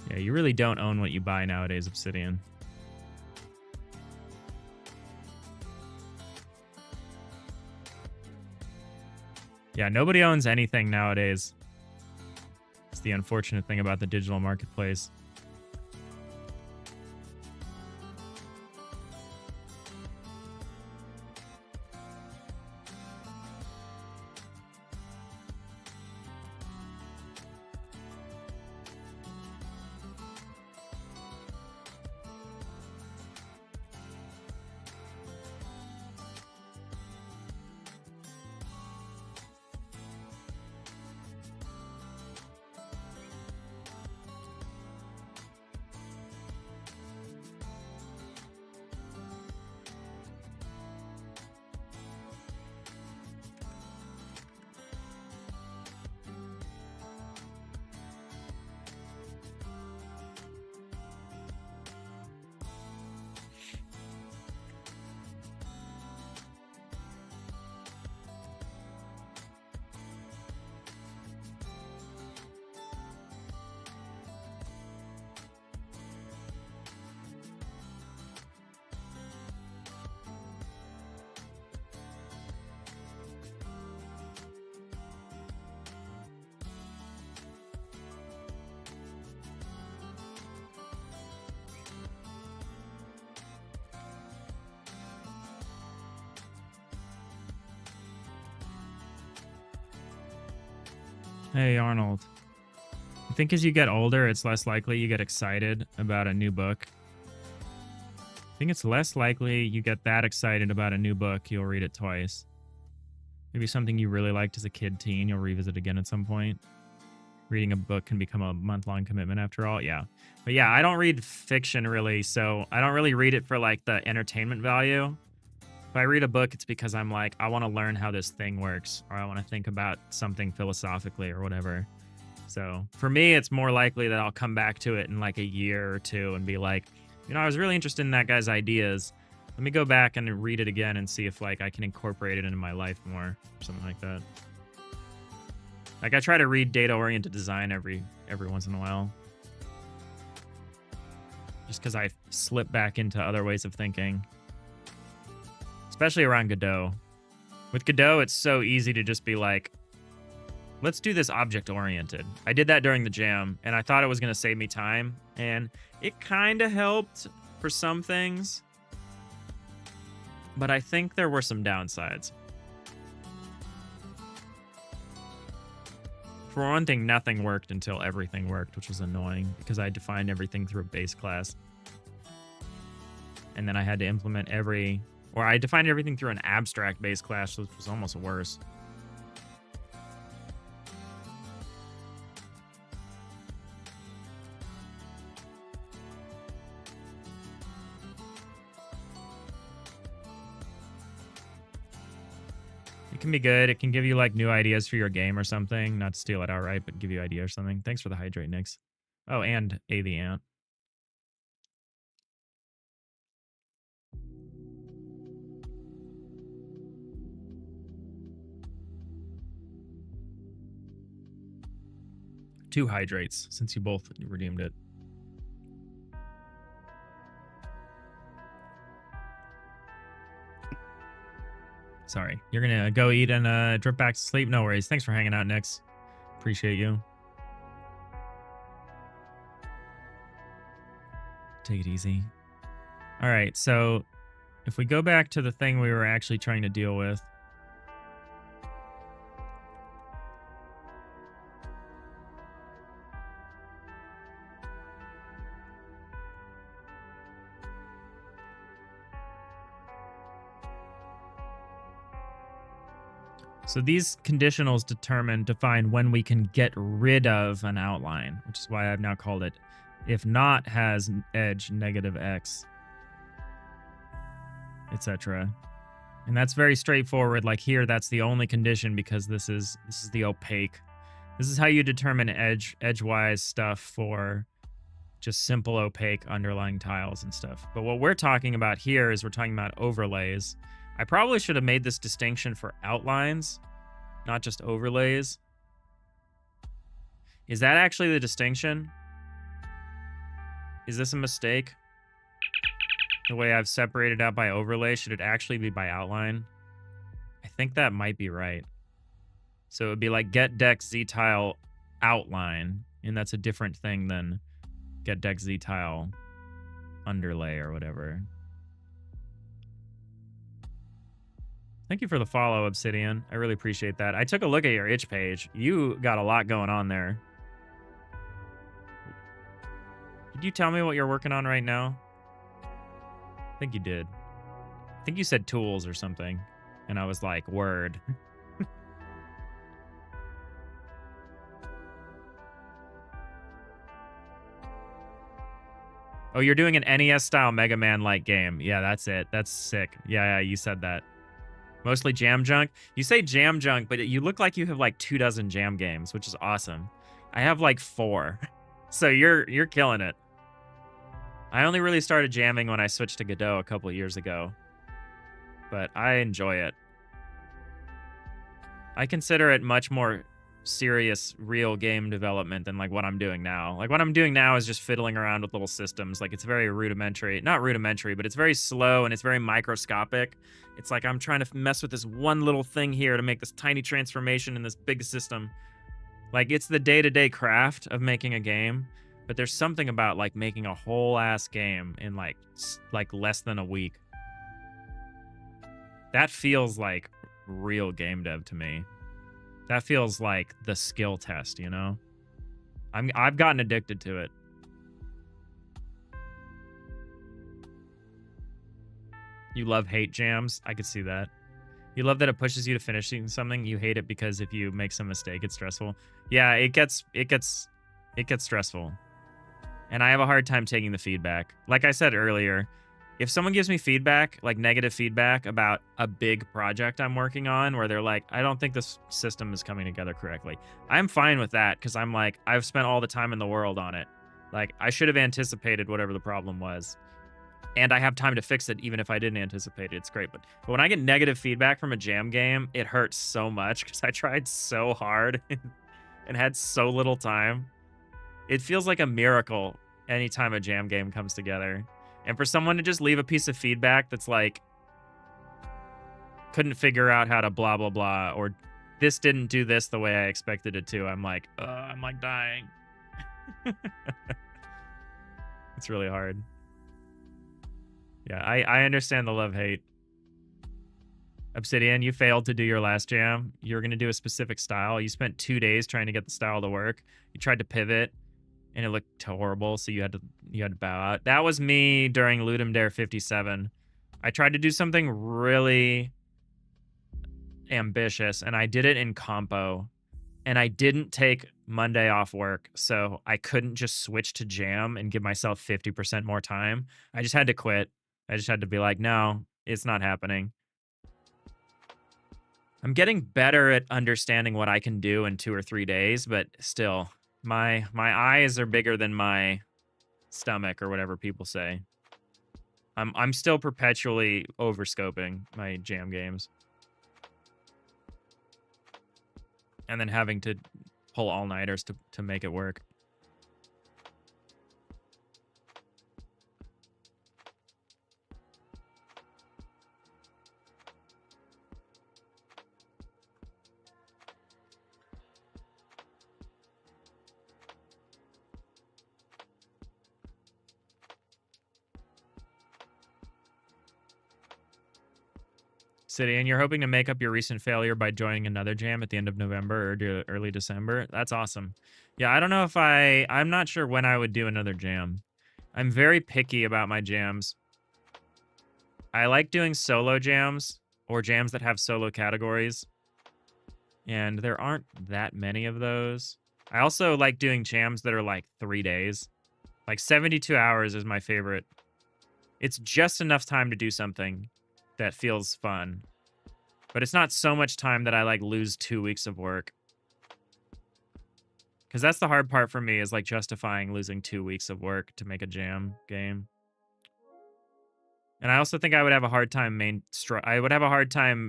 Yeah, you really don't own what you buy nowadays, Obsidian. Yeah, nobody owns anything nowadays. It's the unfortunate thing about the digital marketplace. Hey, Arnold. I think as you get older, it's less likely you get excited about a new book. I think it's less likely you get that excited about a new book, you'll read it twice. Maybe something you really liked as a kid, teen, you'll revisit again at some point. Reading a book can become a month-long commitment after all, yeah. But yeah, I don't read fiction really, so I don't really read it for like the entertainment value. If I read a book, it's because I'm like, I want to learn how this thing works, or I want to think about something philosophically or whatever. So for me, it's more likely that I'll come back to it in like a year or two and be like, you know, I was really interested in that guy's ideas. Let me go back and read it again and see if like I can incorporate it into my life more, or something like that. Like I try to read data-oriented design every once in a while. Just because I slip back into other ways of thinking. Especially around Godot. With Godot, it's so easy to just be like, let's do this object-oriented. I did that during the jam, and I thought it was going to save me time, and it kind of helped for some things, but I think there were some downsides. For one thing, nothing worked until everything worked, which was annoying, because I defined everything through a base class. And then I had to implement I defined everything through an abstract base class, which was almost worse. It can be good. It can give you like new ideas for your game or something. Not to steal it outright, but give you ideas or something. Thanks for the hydrate, Nix. Oh, and the ant. 2 hydrates, since you both redeemed it. Sorry. You're gonna go eat and drip back to sleep? No worries. Thanks for hanging out, Nix. Appreciate you. Take it easy. All right, so if we go back to the thing we were actually trying to deal with. So these conditionals define when we can get rid of an outline, which is why I've now called it if not has edge -x, etc. And that's very straightforward. Like here, that's the only condition because this is the opaque. This is how you determine edgewise stuff for just simple opaque underlying tiles and stuff. But what we're talking about here is we're talking about overlays. I probably should have made this distinction for outlines, not just overlays. Is that actually the distinction? Is this a mistake? The way I've separated out by overlay, should it actually be by outline? I think that might be right. So it would be like get deck z tile outline, and that's a different thing than get deck z tile underlay or whatever. Thank you for the follow, Obsidian. I really appreciate that. I took a look at your itch page. You got a lot going on there. Did you tell me what you're working on right now? I think you did. I think you said tools or something. And I was like, word. Oh, you're doing an NES-style Mega Man-like game. Yeah, that's it. That's sick. Yeah, you said that. Mostly jam junk. You say jam junk, but you look like you have like 24 jam games, which is awesome. I have like 4. So you're killing it. I only really started jamming when I switched to Godot a couple of years ago. But I enjoy it. I consider it much more serious, real game development than like what I'm doing now. Like what I'm doing now is just fiddling around with little systems. Like it's very rudimentary, not rudimentary, but it's very slow and it's very microscopic. It's like I'm trying to mess with this one little thing here to make this tiny transformation in this big system. Like it's the day-to-day craft of making a game, but there's something about like making a whole ass game in like less than a week. That feels like real game dev to me. That feels like the skill test, you know? I've gotten addicted to it. You love hate jams? I could see that. You love that it pushes you to finishing something. You hate it because if you make some mistake, it's stressful. Yeah, it gets stressful. And I have a hard time taking the feedback. Like I said earlier, if someone gives me feedback, like negative feedback about a big project I'm working on where they're like, I don't think this system is coming together correctly, I'm fine with that because I'm like, I've spent all the time in the world on it. Like, I should have anticipated whatever the problem was. And I have time to fix it even if I didn't anticipate it. It's great. But when I get negative feedback from a jam game, it hurts so much because I tried so hard and had so little time. It feels like a miracle anytime a jam game comes together. And for someone to just leave a piece of feedback that's like, couldn't figure out how to blah, blah, blah, or this didn't do this the way I expected it to, I'm like dying. It's really hard. Yeah, I understand the love-hate. Obsidian, you failed to do your last jam. You were going to do a specific style. You spent 2 days trying to get the style to work. You tried to pivot, and it looked horrible, so you had to bow out. That was me during Ludum Dare 57. I tried to do something really ambitious, and I did it in compo. And I didn't take Monday off work, so I couldn't just switch to jam and give myself 50% more time. I just had to quit. I just had to be like, no, it's not happening. I'm getting better at understanding what I can do in 2 or 3 days, but still, my eyes are bigger than my stomach or whatever people say. I'm still perpetually overscoping my jam games. And then having to pull all-nighters to make it work. City, and you're hoping to make up your recent failure by joining another jam at the end of November or early December. That's awesome. Yeah, I don't know if I'm not sure when I would do another jam. I'm very picky about my jams. I like doing solo jams or jams that have solo categories, and there aren't that many of those. I also like doing jams that are like 3 days. Like 72 hours is my favorite. It's just enough time to do something that feels fun. But it's not so much time that I like lose 2 weeks of work. Because that's the hard part for me, is like justifying losing 2 weeks of work to make a jam game. And I also think I would have a hard time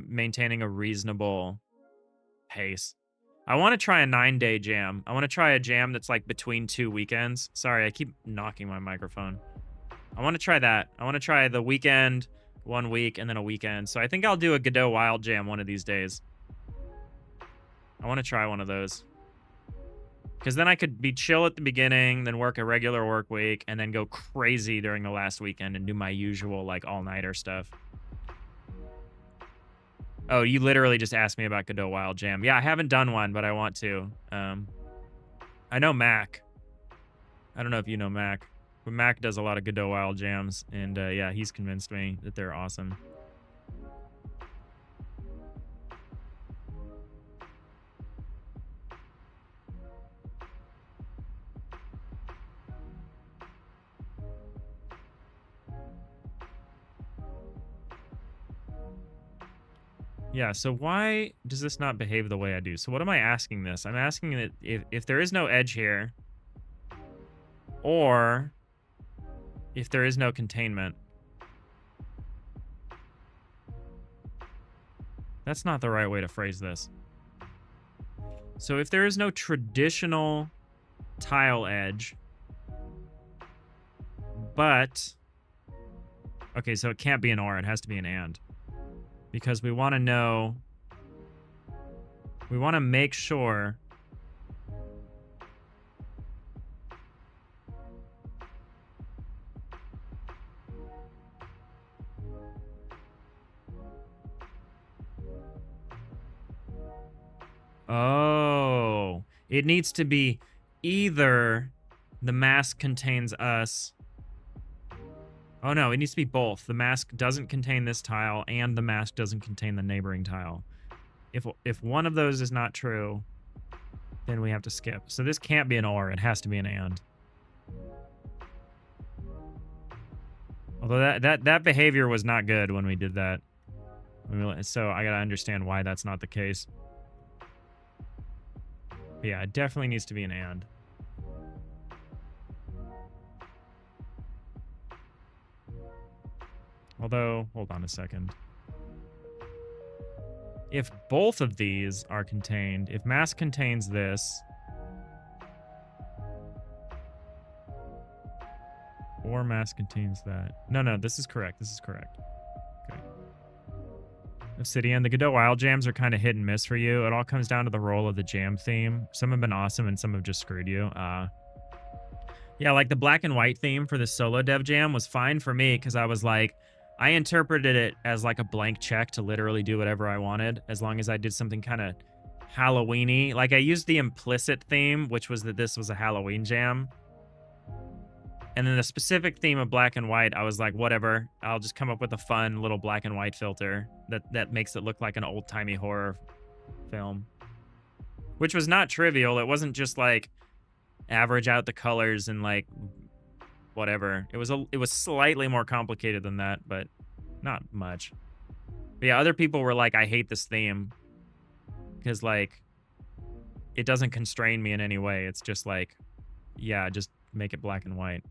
maintaining a reasonable pace. I want to try a 9-day jam. I want to try a jam that's like between 2 weekends. Sorry, I keep knocking my microphone. I want to try that. I want to try the weekend, 1 week, and then a weekend. So I think I'll do a Godot Wild Jam one of these days. I want to try one of those. Because then I could be chill at the beginning, then work a regular work week, and then go crazy during the last weekend and do my usual, like, all-nighter stuff. Oh, you literally just asked me about Godot Wild Jam. Yeah, I haven't done one, but I want to. I know Mac. I don't know if you know Mac. But Mac does a lot of Godot Wild Jams, and yeah, he's convinced me that they're awesome. Yeah, so why does this not behave the way I do? So what am I asking this? I'm asking that if there is no edge here, or if there is no containment. That's not the right way to phrase this. So if there is no traditional tile edge, but... Okay, so it can't be an or, it has to be an and. Because we want to know... We want to make sure... Oh, it needs to be either the mask contains us. Oh no, it needs to be both. The mask doesn't contain this tile and the mask doesn't contain the neighboring tile. If one of those is not true, then we have to skip. So this can't be an or, it has to be an and. Although that behavior was not good when we did that. So I gotta understand why that's not the case. But yeah, it definitely needs to be an and. Although, hold on a second. If both of these are contained, if mask contains this, or mask contains that. No, this is correct. This is correct. Okay. Obsidian, the Godot Wild Jams are kind of hit and miss for you. It all comes down to the role of the jam theme. Some have been awesome and some have just screwed you. Yeah, like the black and white theme for the solo dev jam was fine for me because I was like, I interpreted it as like a blank check to literally do whatever I wanted as long as I did something kind of Halloween-y. Like I used the implicit theme, which was that this was a Halloween jam. And then the specific theme of black and white, I was like, whatever. I'll just come up with a fun little black and white filter that makes it look like an old-timey horror film. Which was not trivial. It wasn't just like average out the colors and like whatever. It was slightly more complicated than that, but not much. But yeah, other people were like, I hate this theme. Because like it doesn't constrain me in any way. It's just like, yeah, just make it black and white.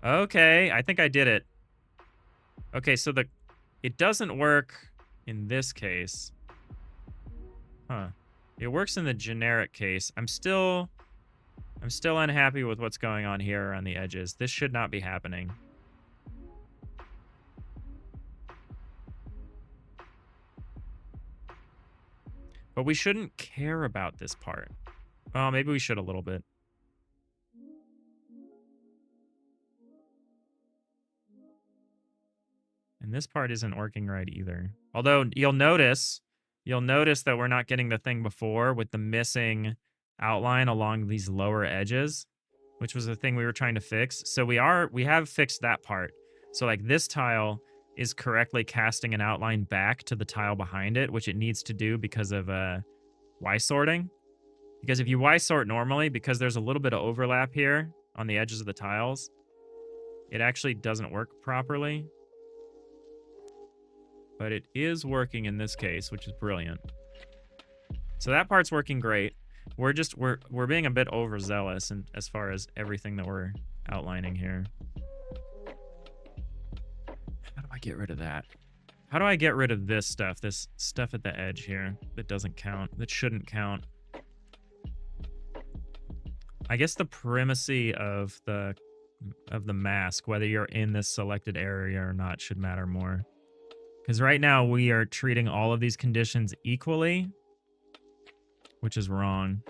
Okay, I think I did it. Okay, so it doesn't work in this case. Huh. It works in the generic case. I'm still unhappy with what's going on here on the edges. This should not be happening. But we shouldn't care about this part. Well, maybe we should a little bit. And this part isn't working right either. Although you'll notice that we're not getting the thing before with the missing outline along these lower edges, which was the thing we were trying to fix. So we have fixed that part. So like this tile is correctly casting an outline back to the tile behind it, which it needs to do because of Y sorting. Because if you Y sort normally, because there's a little bit of overlap here on the edges of the tiles, it actually doesn't work properly. But it is working in this case, which is brilliant. So that part's working great. We're being a bit overzealous in, as far as everything that we're outlining here. How do I get rid of that? How do I get rid of this stuff at the edge here that doesn't count, that shouldn't count? I guess the primacy of the mask, whether you're in this selected area or not, should matter more. Because right now we are treating all of these conditions equally, which is wrong.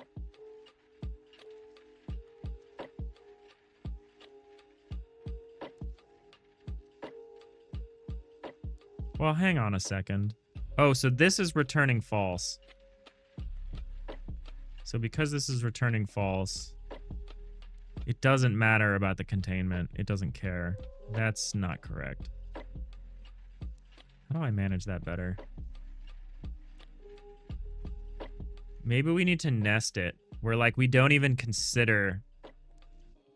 Well, hang on a second. Oh, so this is returning false. So because this is returning false, it doesn't matter about the containment. It doesn't care. That's not correct. How do I manage that better? Maybe we need to nest it, where like we don't even consider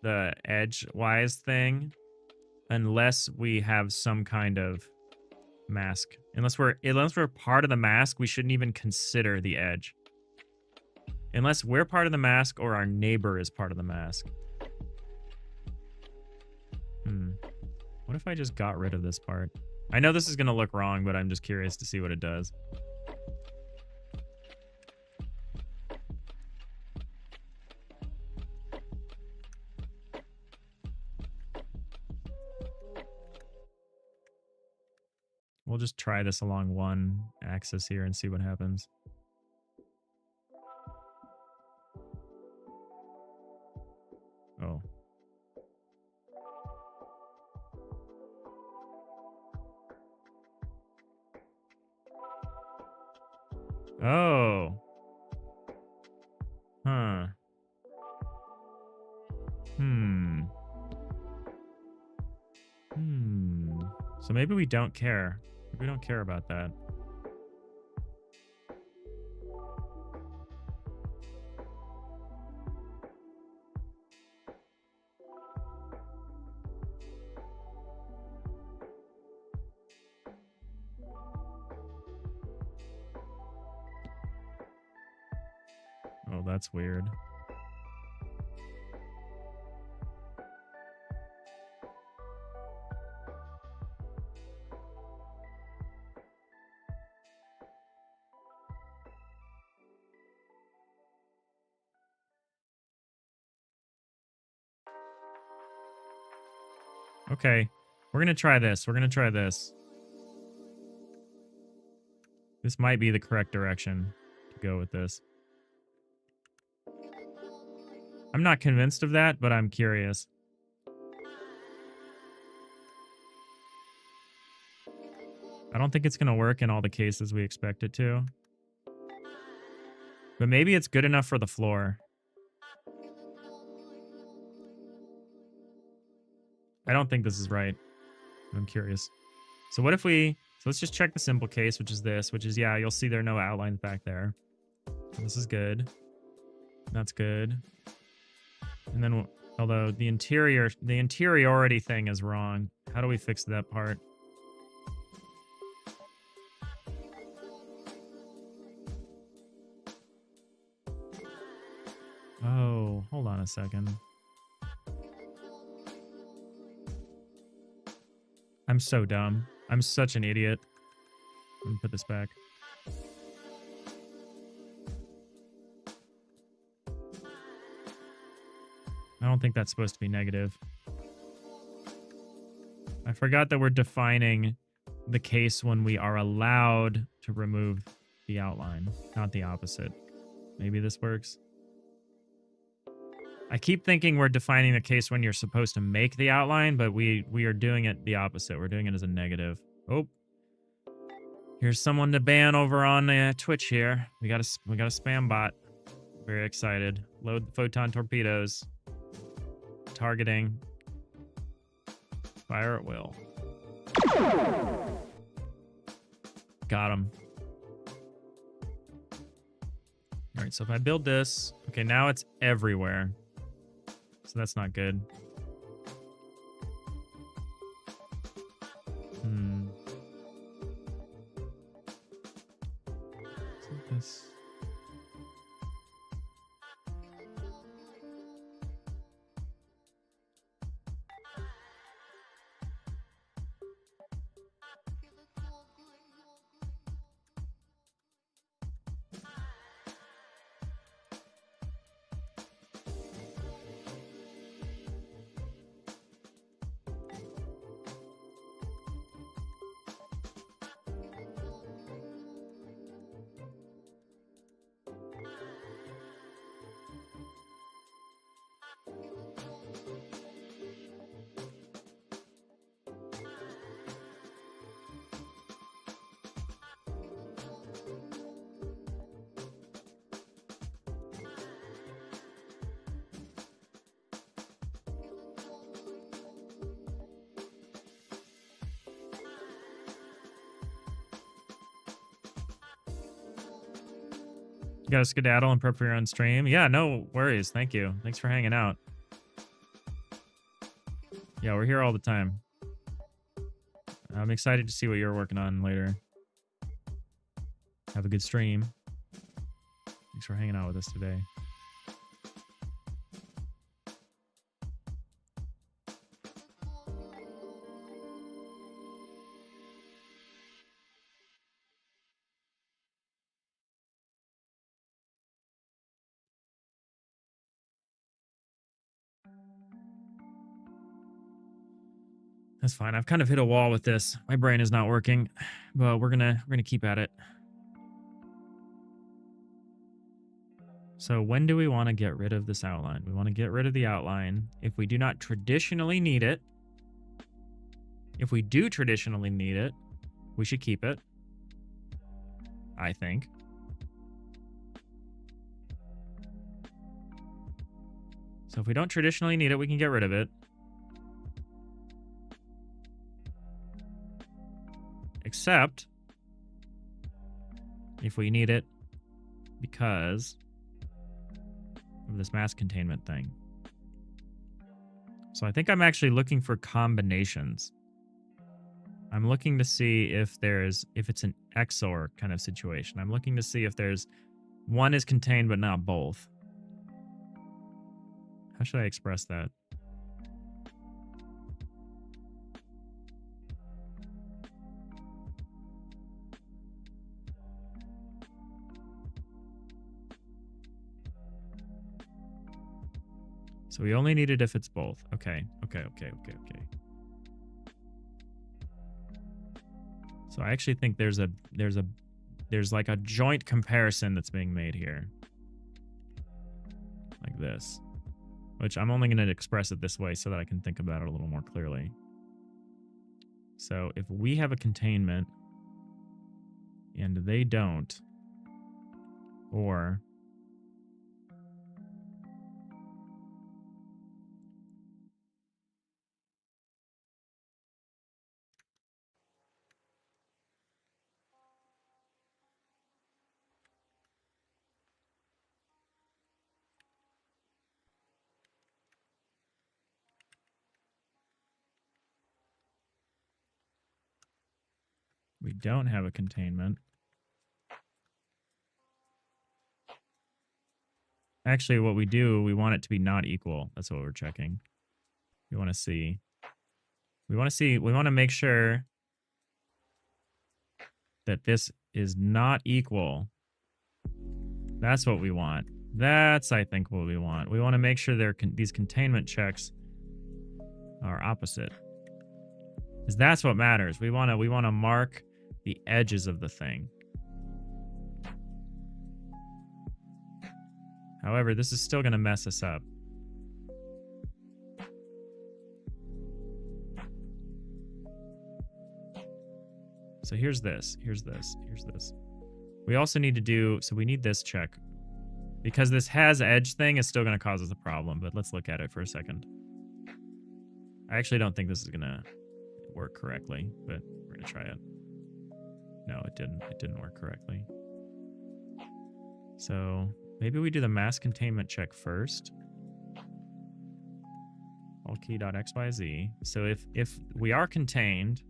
the edge-wise thing unless we have some kind of mask. Unless we're part of the mask, we shouldn't even consider the edge. Unless we're part of the mask or our neighbor is part of the mask. What if I just got rid of this part? I know this is going to look wrong, but I'm just curious to see what it does. We'll just try this along one axis here and see what happens. Oh. Oh. Huh. So maybe we don't care. We don't care about that. Oh, that's weird. Okay, we're gonna try this. We're gonna try this. This might be the correct direction to go with this. I'm not convinced of that, but I'm curious. I don't think it's gonna work in all the cases we expect it to. But maybe it's good enough for the floor. I don't think this is right. I'm curious. So what if we... So let's just check the simple case, which is this, which is, yeah, you'll see there are no outlines back there. This is good. That's good. And then, although the interiority thing is wrong. How do we fix that part? Oh, hold on a second. I'm so dumb. I'm such an idiot. Let me put this back. I don't think that's supposed to be negative. I forgot that we're defining the case when we are allowed to remove the outline, not the opposite. Maybe this works. I keep thinking we're defining the case when you're supposed to make the outline, but we are doing it the opposite. We're doing it as a negative. Oh, here's someone to ban over on Twitch here. We got a spam bot. Very excited. Load the photon torpedoes. Targeting. Fire at will. Got him. All right, so if I build this, okay, now it's everywhere. So that's not good. This. You got to skedaddle and prep for your own stream? Yeah, no worries. Thank you. Thanks for hanging out. Yeah, we're here all the time. I'm excited to see what you're working on later. Have a good stream. Thanks for hanging out with us today. That's fine. I've kind of hit a wall with this. My brain is not working, but we're gonna keep at it. So when do we want to get rid of this outline? We want to get rid of the outline if we do not traditionally need it. If we do traditionally need it, we should keep it, I think. So if we don't traditionally need it, we can get rid of it. Except if we need it because of this mass containment thing. So I think I'm actually looking for combinations. I'm looking to see if it's an XOR kind of situation. I'm looking to see if there's one is contained but not both. How should I express that? So we only need it if it's both. Okay. So I actually think there's like a joint comparison that's being made here. Like this. Which I'm only going to express it this way so that I can think about it a little more clearly. So if we have a containment and they don't, or we don't have a containment. Actually, what we do, we want it to be not equal. That's what we're checking. We want to see. We want to make sure that this is not equal. That's what we want. That's, I think, what we want. We want to make sure these containment checks are opposite. Because that's what matters. We want to mark the edges of the thing. However, this is still going to mess us up. So here's this. We also need to do, so we need this check. Because this has edge thing is still going to cause us a problem, but let's look at it for a second. I actually don't think this is going to work correctly, but we're going to try it. No, it didn't. It didn't work correctly. So maybe we do the mass containment check first. Altkey.xyz. So if we are contained,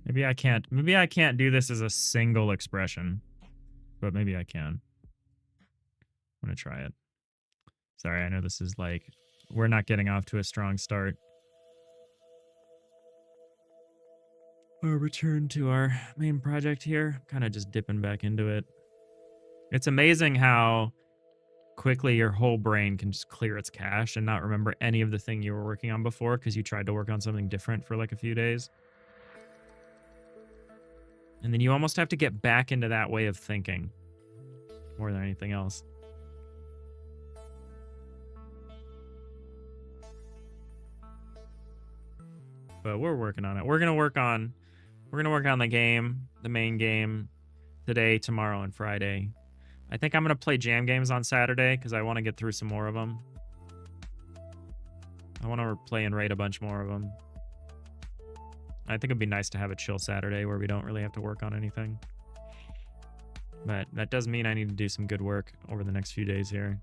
maybe I can't do this as a single expression, but maybe I can. I'm going to try it. Sorry, I know this is like, we're not getting off to a strong start. We'll return to our main project here. Kind of just dipping back into it. It's amazing how quickly your whole brain can just clear its cache and not remember any of the thing you were working on before because you tried to work on something different for like a few days. And then you almost have to get back into that way of thinking more than anything else. But we're working on it. We're gonna work on the game, the main game, today, tomorrow, and Friday. I think I'm gonna play jam games on Saturday because I want to get through some more of them. I want to play and rate a bunch more of them. I think it'd be nice to have a chill Saturday where we don't really have to work on anything. But that does mean I need to do some good work over the next few days here.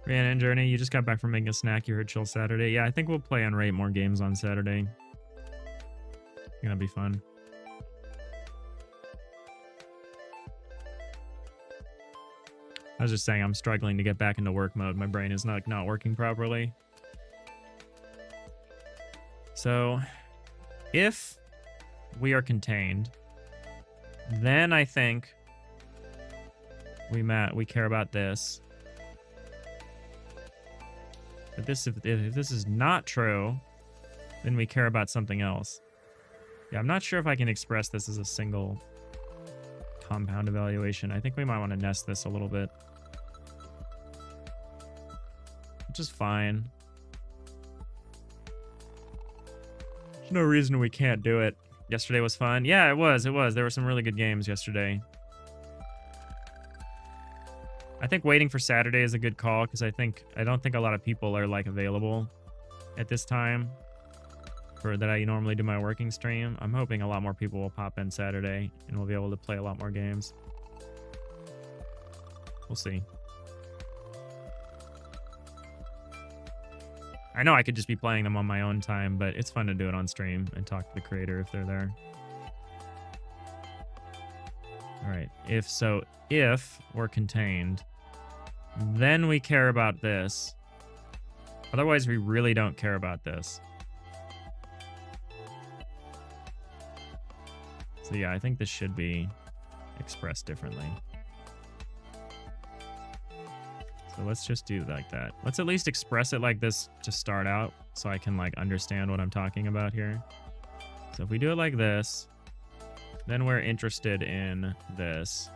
Rhiannon Journey, you just got back from making a snack. You heard chill Saturday. Yeah, I think we'll play and rate more games on Saturday. Gonna be fun. I was just saying I'm struggling to get back into work mode. My brain is not working properly. So, if we are contained, then I think we care about this. But if this is not true, then we care about something else. Yeah, I'm not sure if I can express this as a single compound evaluation. I think we might want to nest this a little bit. Which is fine. There's no reason we can't do it. Yesterday was fun. Yeah, it was. There were some really good games yesterday. I think waiting for Saturday is a good call because I don't think a lot of people are like available at this time for that I normally do my working stream. I'm hoping a lot more people will pop in Saturday and we'll be able to play a lot more games. We'll see. I know I could just be playing them on my own time, but it's fun to do it on stream and talk to the creator if they're there. All right. If we're contained, then we care about this. Otherwise, we really don't care about this. So yeah, I think this should be expressed differently. So let's just do like that. Let's at least express it like this to start out so I can like understand what I'm talking about here. So if we do it like this, then we're interested in this.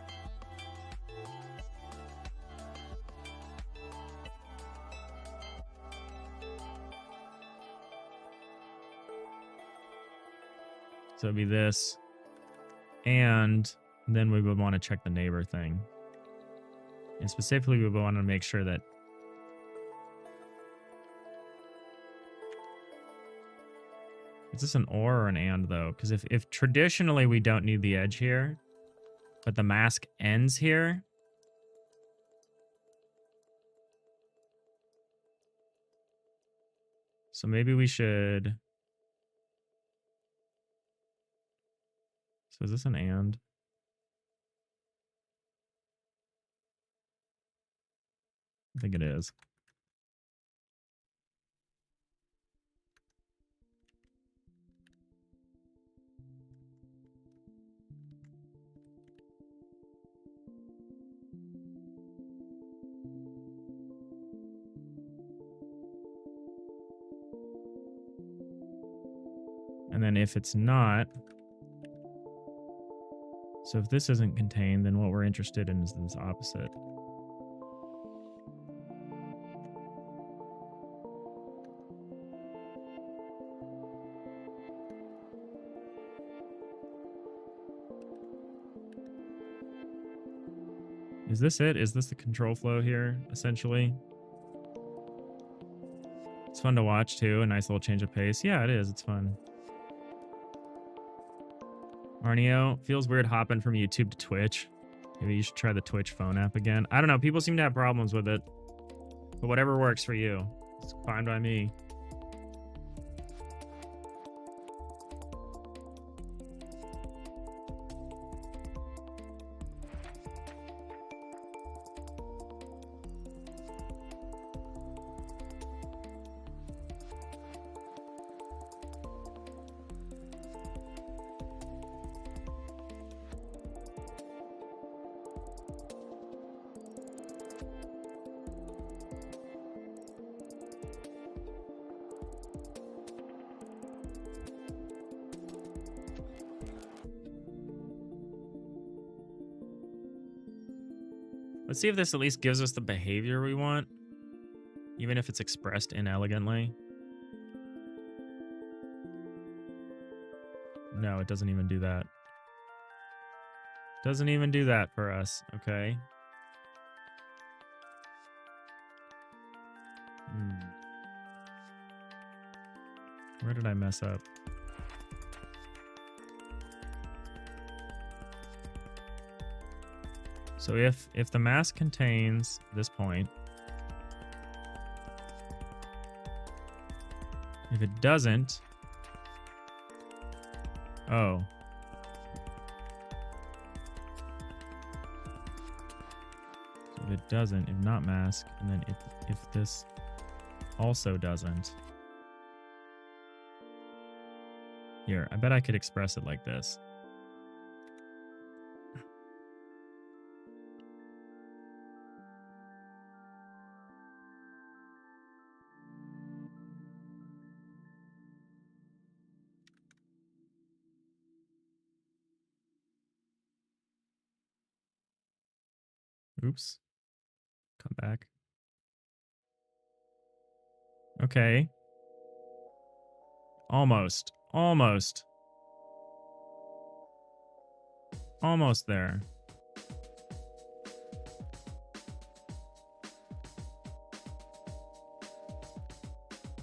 So it'd be this. And then we would want to check the neighbor thing. And specifically, we would want to make sure that... Is this an or an and, though? Because if traditionally we don't need the edge here, but the mask ends here... So maybe we should... So is this an and? I think it is. And then if it's not... So if this isn't contained, then what we're interested in is this opposite. Is this it? Is this the control flow here, essentially? It's fun to watch, too. A nice little change of pace. Yeah, it is. It's fun. Arneo, feels weird hopping from YouTube to Twitch. Maybe you should try the Twitch phone app again. I don't know. People seem to have problems with it. But whatever works for you. It's fine by me. Let's see if this at least gives us the behavior we want, even if it's expressed inelegantly. No, it doesn't even do that. Doesn't even do that for us, okay? Where did I mess up? So if the mask contains this point, if it doesn't, oh. So if it doesn't, if not mask, and then if this also doesn't. Here, I bet I could express it like this. Oops. Come back. Okay. Almost. Almost. Almost there.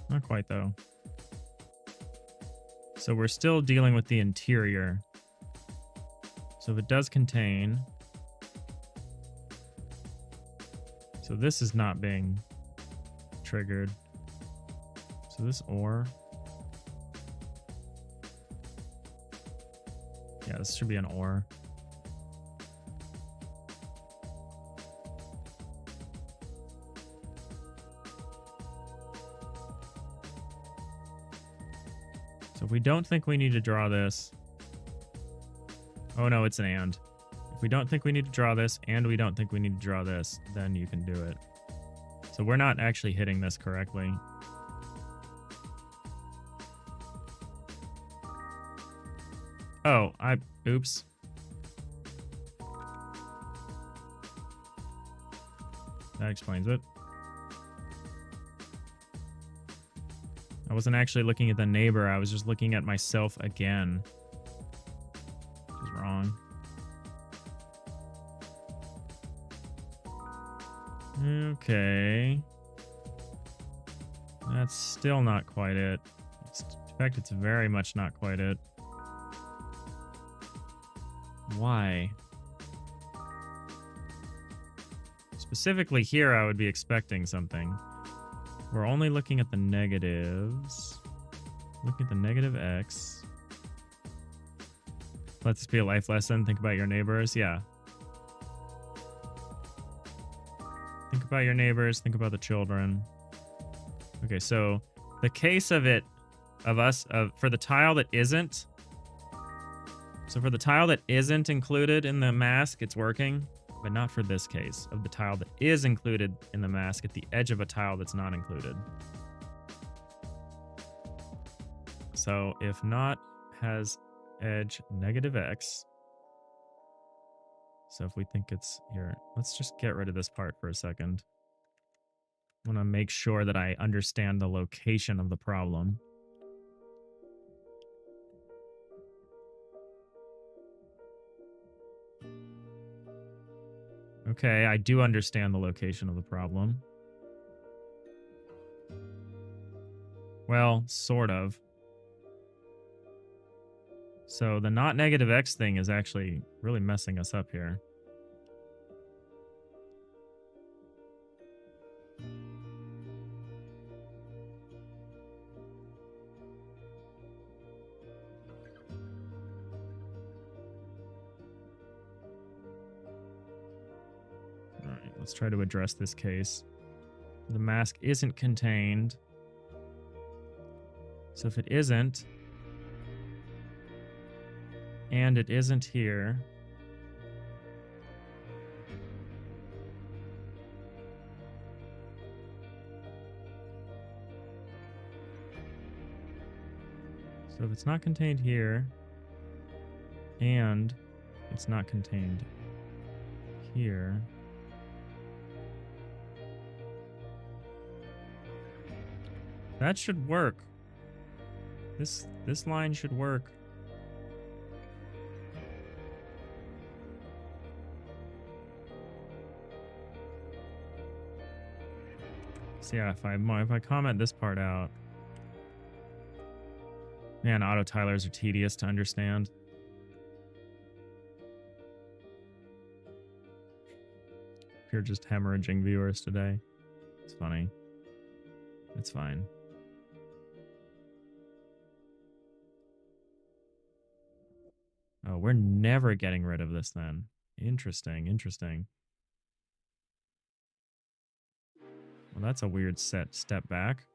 Not quite, though. So we're still dealing with the interior. So if it does contain... So this is not being triggered. So this or... Yeah, this should be an or. So if we don't think we need to draw this... Oh no, it's an and. If we don't think we need to draw this, and we don't think we need to draw this, then you can do it. So we're not actually hitting this correctly. Oh, oops. That explains it. I wasn't actually looking at the neighbor, I was just looking at myself again. wrong. Okay. That's still not quite it. In fact, it's very much not quite it. Why? Specifically here, I would be expecting something. We're only looking at the negatives. Looking at the negative x. Let this be a life lesson. Think about your neighbors. Yeah. Think about your neighbors. Think about the children. Okay, so the case of it, for the tile that isn't. So for the tile that isn't included in the mask, it's working. But not for this case of the tile that is included in the mask at the edge of a tile that's not included. So if not has edge negative x. So if we think it's here, let's just get rid of this part for a second. I want to make sure that I understand the location of the problem. Okay, I do understand the location of the problem. Well, sort of. So the not negative x thing is actually really messing us up here. All right, let's try to address this case. The mask isn't contained. So if it isn't, and it isn't here, so if it's not contained here, and it's not contained here, that should work. This line should work. So yeah, if I comment this part out, man, auto tilers are tedious to understand. If you're just hemorrhaging viewers today, it's funny. It's fine. Oh, we're never getting rid of this then. Interesting, interesting. Well, that's a weird step back.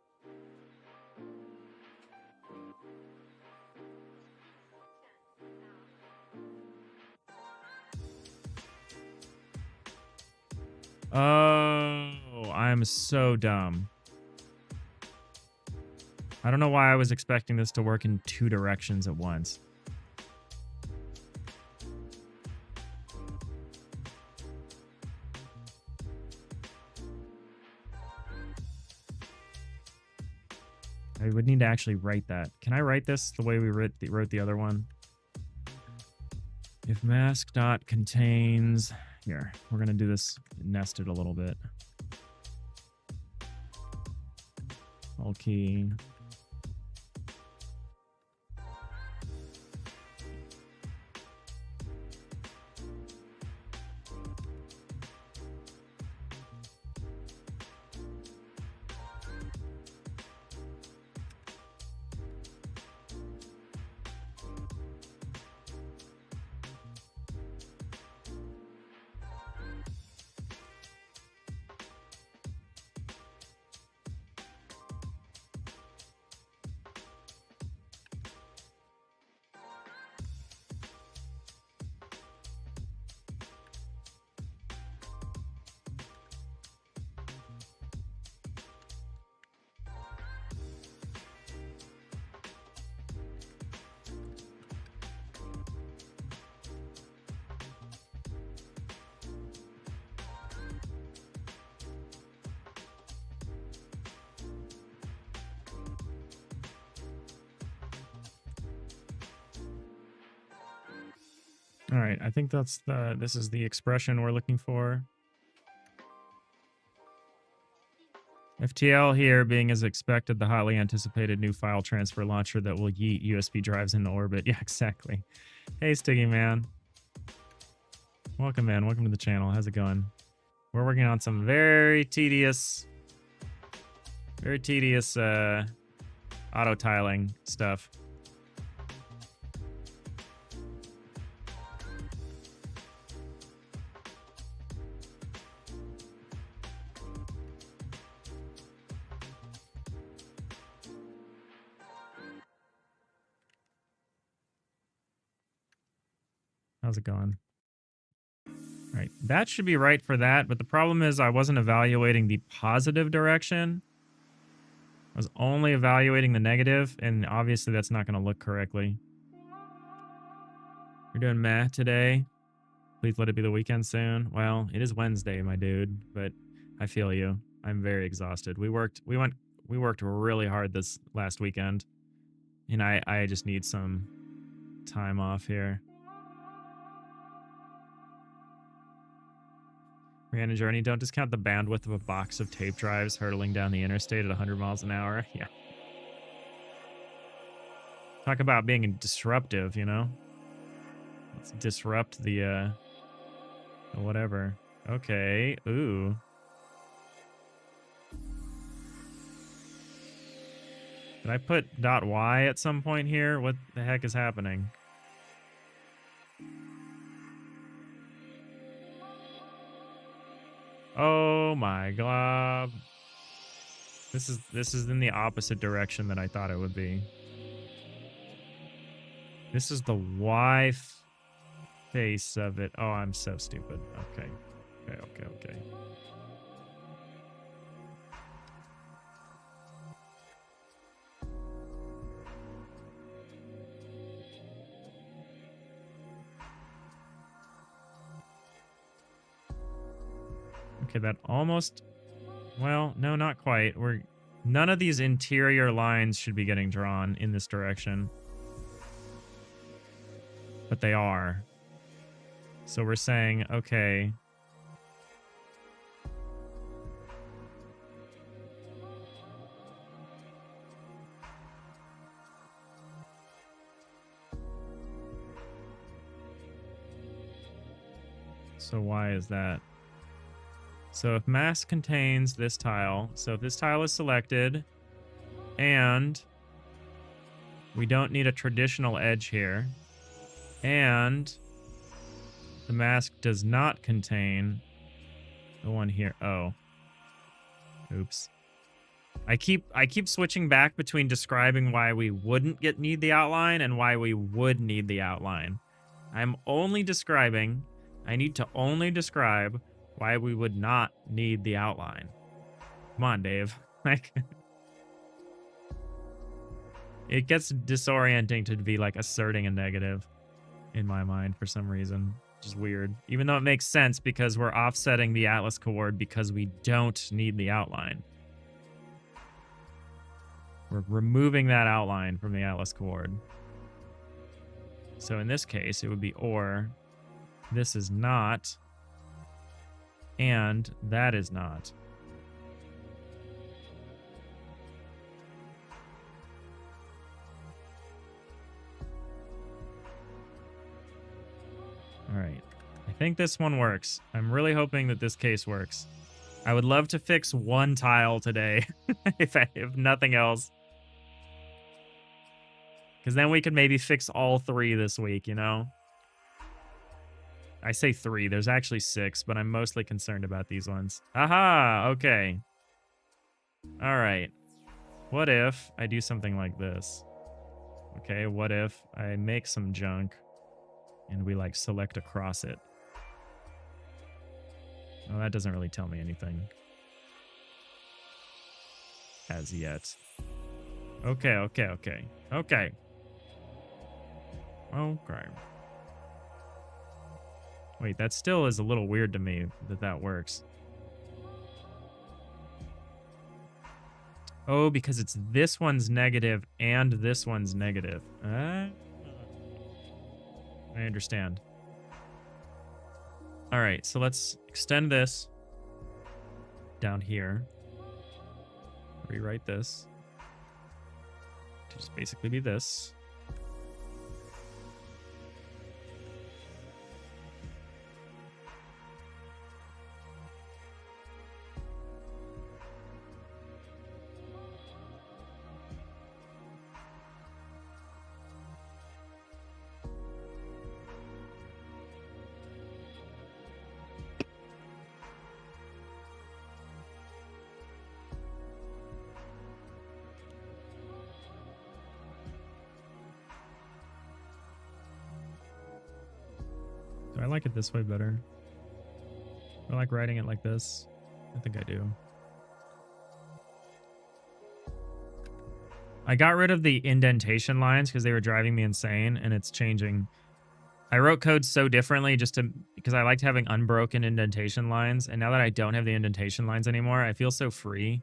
Oh, I'm so dumb. I don't know why I was expecting this to work in two directions at once. I would need to actually write that. Can I write this the way we wrote the other one? If mask dot contains... Here, we're going to do this nested a little bit. All key. All right, I think this is the expression we're looking for. FTL here being as expected, the hotly anticipated new file transfer launcher that will yeet USB drives into orbit. Yeah, exactly. Hey, Stiggy Man. Welcome, man. Welcome to the channel. How's it going? We're working on some very tedious auto tiling stuff. How's it going? All right, that should be right for that, but the problem is I wasn't evaluating the positive direction. I was only evaluating the negative, and obviously that's not going to look correctly. You're doing meh today. Please let it be the weekend soon. Well, it is Wednesday, my dude, but I feel you. I'm very exhausted. We worked really hard this last weekend, and I just need some time off here. Rihanna Journey, don't discount the bandwidth of a box of tape drives hurtling down the interstate at 100 miles an hour. Yeah. Talk about being disruptive, you know? Let's disrupt the whatever. Okay. Ooh. Did I put .y at some point here? What the heck is happening? Oh my god. This is in the opposite direction that I thought it would be. This is the Y face of it. Oh, I'm so stupid. Okay. Okay. Okay, that almost... Well, no, not quite. None of these interior lines should be getting drawn in this direction. But they are. So we're saying, okay. So why is that? So if mask contains this tile, so if this tile is selected, and we don't need a traditional edge here, and the mask does not contain the one here. Oh. Oops. I keep switching back between describing why we wouldn't need the outline and why we would need the outline. I'm only describing, I need to only describe why we would not need the outline. Come on, Dave. Like, it gets disorienting to be like asserting a negative in my mind for some reason, which is weird. Even though it makes sense because we're offsetting the Atlas coord because we don't need the outline. We're removing that outline from the Atlas coord. So in this case, it would be or, this is not, and that is not. All right. I think this one works. I'm really hoping that this case works. I would love to fix one tile today, if nothing else. Because then we could maybe fix all three this week, you know? I say 3. There's actually 6, but I'm mostly concerned about these ones. Aha! Okay. All right. What if I do something like this? Okay, what if I make some junk and we, like, select across it? Well, that doesn't really tell me anything. As yet. Okay. Okay. Wait, that still is a little weird to me that works. Oh, because it's this one's negative and this one's negative. I understand. All right, so let's extend this down here. Rewrite this to just basically be this. Do I like it this way better? Do I like writing it like this? I think I do. I got rid of the indentation lines because they were driving me insane, and it's changing. I wrote code so differently because I liked having unbroken indentation lines, and now that I don't have the indentation lines anymore, I feel so free.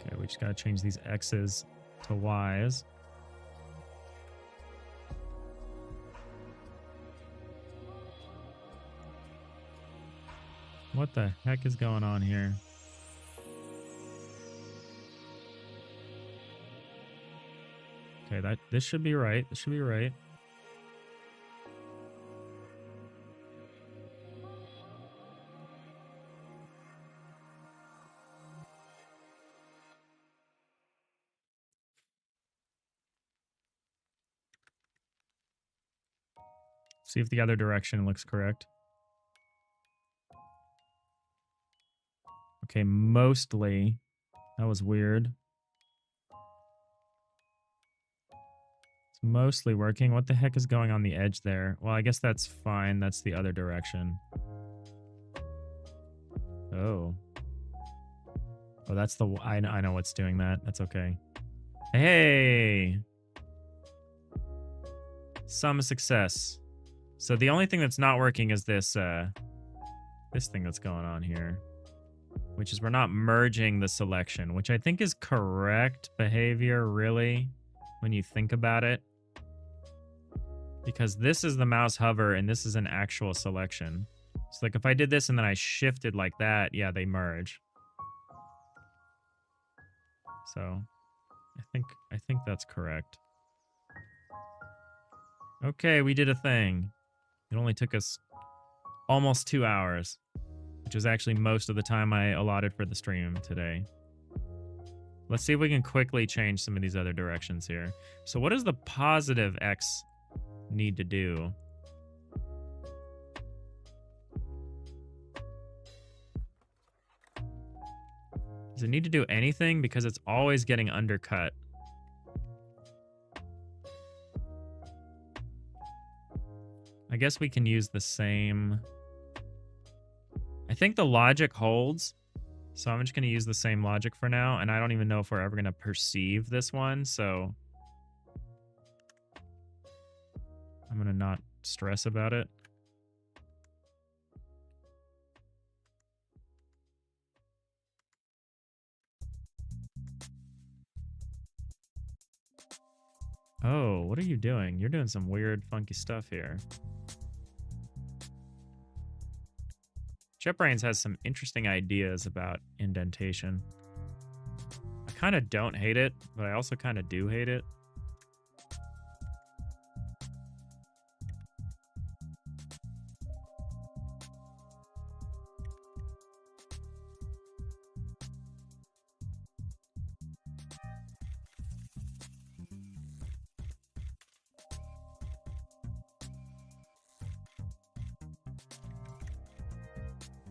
Okay, we just gotta change these X's to Y's. What the heck is going on here? Okay, this should be right. This should be right. See if the other direction looks correct. Okay, mostly. That was weird. It's mostly working. What the heck is going on the edge there? Well, I guess that's fine. That's the other direction. Oh. Oh, that's the... I know what's doing that. That's okay. Hey! Some success. So the only thing that's not working is this thing that's going on here, which is we're not merging the selection, which I think is correct behavior, really, when you think about it. Because this is the mouse hover and this is an actual selection. So like if I did this and then I shifted like that, yeah, they merge. So I think that's correct. Okay, we did a thing. It only took us almost 2 hours, which was actually most of the time I allotted for the stream today. Let's see if we can quickly change some of these other directions here. So what does the positive X need to do? Does it need to do anything? Because it's always getting undercut. I guess we can use the same... I think the logic holds, so I'm just going to use the same logic for now, and I don't even know if we're ever going to perceive this one, so I'm going to not stress about it. Oh, what are you doing? You're doing some weird, funky stuff here. JetBrains has some interesting ideas about indentation. I kind of don't hate it, but I also kind of do hate it.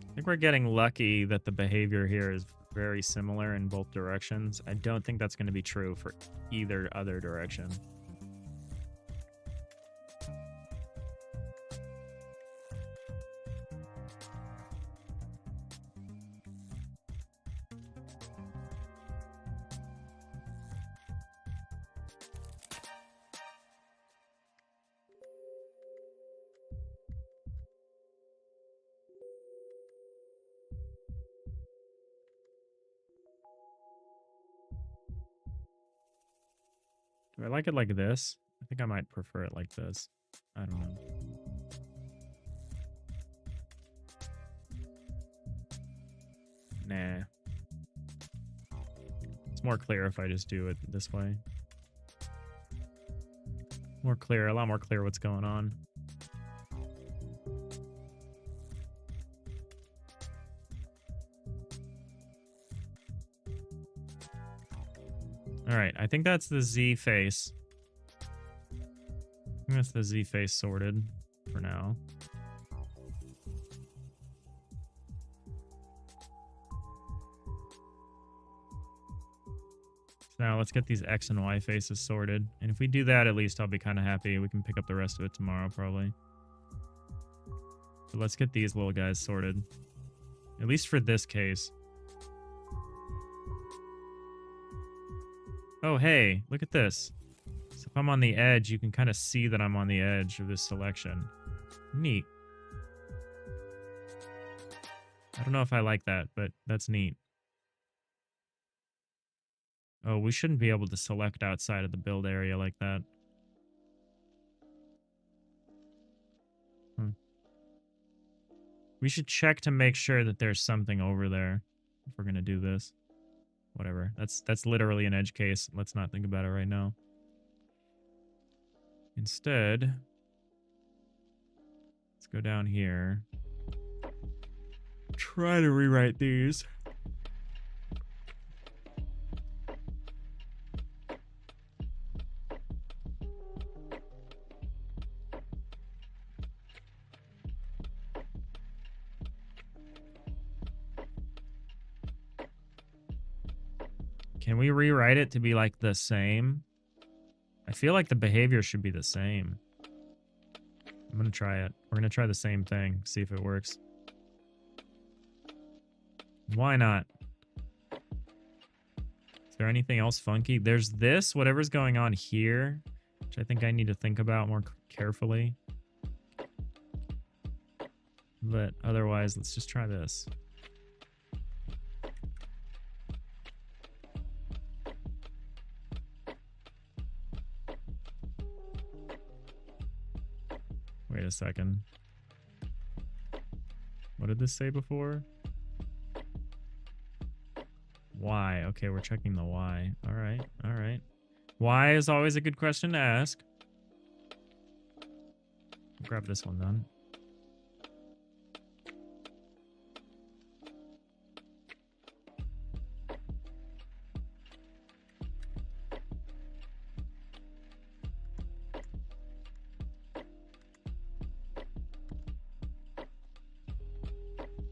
I think we're getting lucky that the behavior here is very similar in both directions. I don't think that's going to be true for either other direction. Do I like it like this? I think I might prefer it like this. I don't know. Nah. It's more clear if I just do it this way. More clear, a lot more clear what's going on. All right, I think that's the Z face. I think that's the Z face sorted for now. So now let's get these X and Y faces sorted. And if we do that, at least I'll be kind of happy. We can pick up the rest of it tomorrow, probably. But let's get these little guys sorted. At least for this case. Oh, hey, look at this. So if I'm on the edge, you can kind of see that I'm on the edge of this selection. Neat. I don't know if I like that, but that's neat. Oh, we shouldn't be able to select outside of the build area like that. We should check to make sure that there's something over there if we're going to do this. Whatever. That's literally an edge case. Let's not think about it right now. Instead, let's go down here. Try to rewrite these. Can we rewrite it to be like the same? I feel like the behavior should be the same. I'm going to try it. We're going to try the same thing, see if it works. Why not? Is there anything else funky? There's this, whatever's going on here, which I think I need to think about more carefully. But otherwise, let's just try this. Wait a second. What did this say before? Y. Okay, we're checking the Y. All right, all right. Y is always a good question to ask. I'll grab this one then.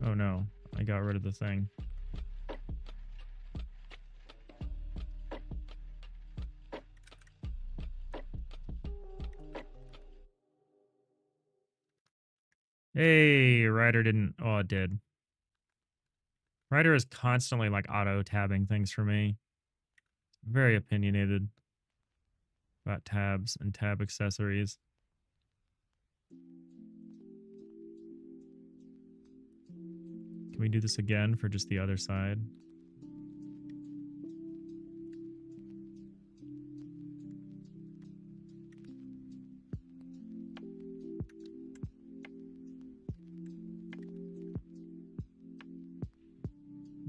Oh no, I got rid of the thing. Hey, Ryder didn't... Oh, it did. Ryder is constantly like auto-tabbing things for me. Very opinionated about tabs and tab accessories. Can we do this again for just the other side?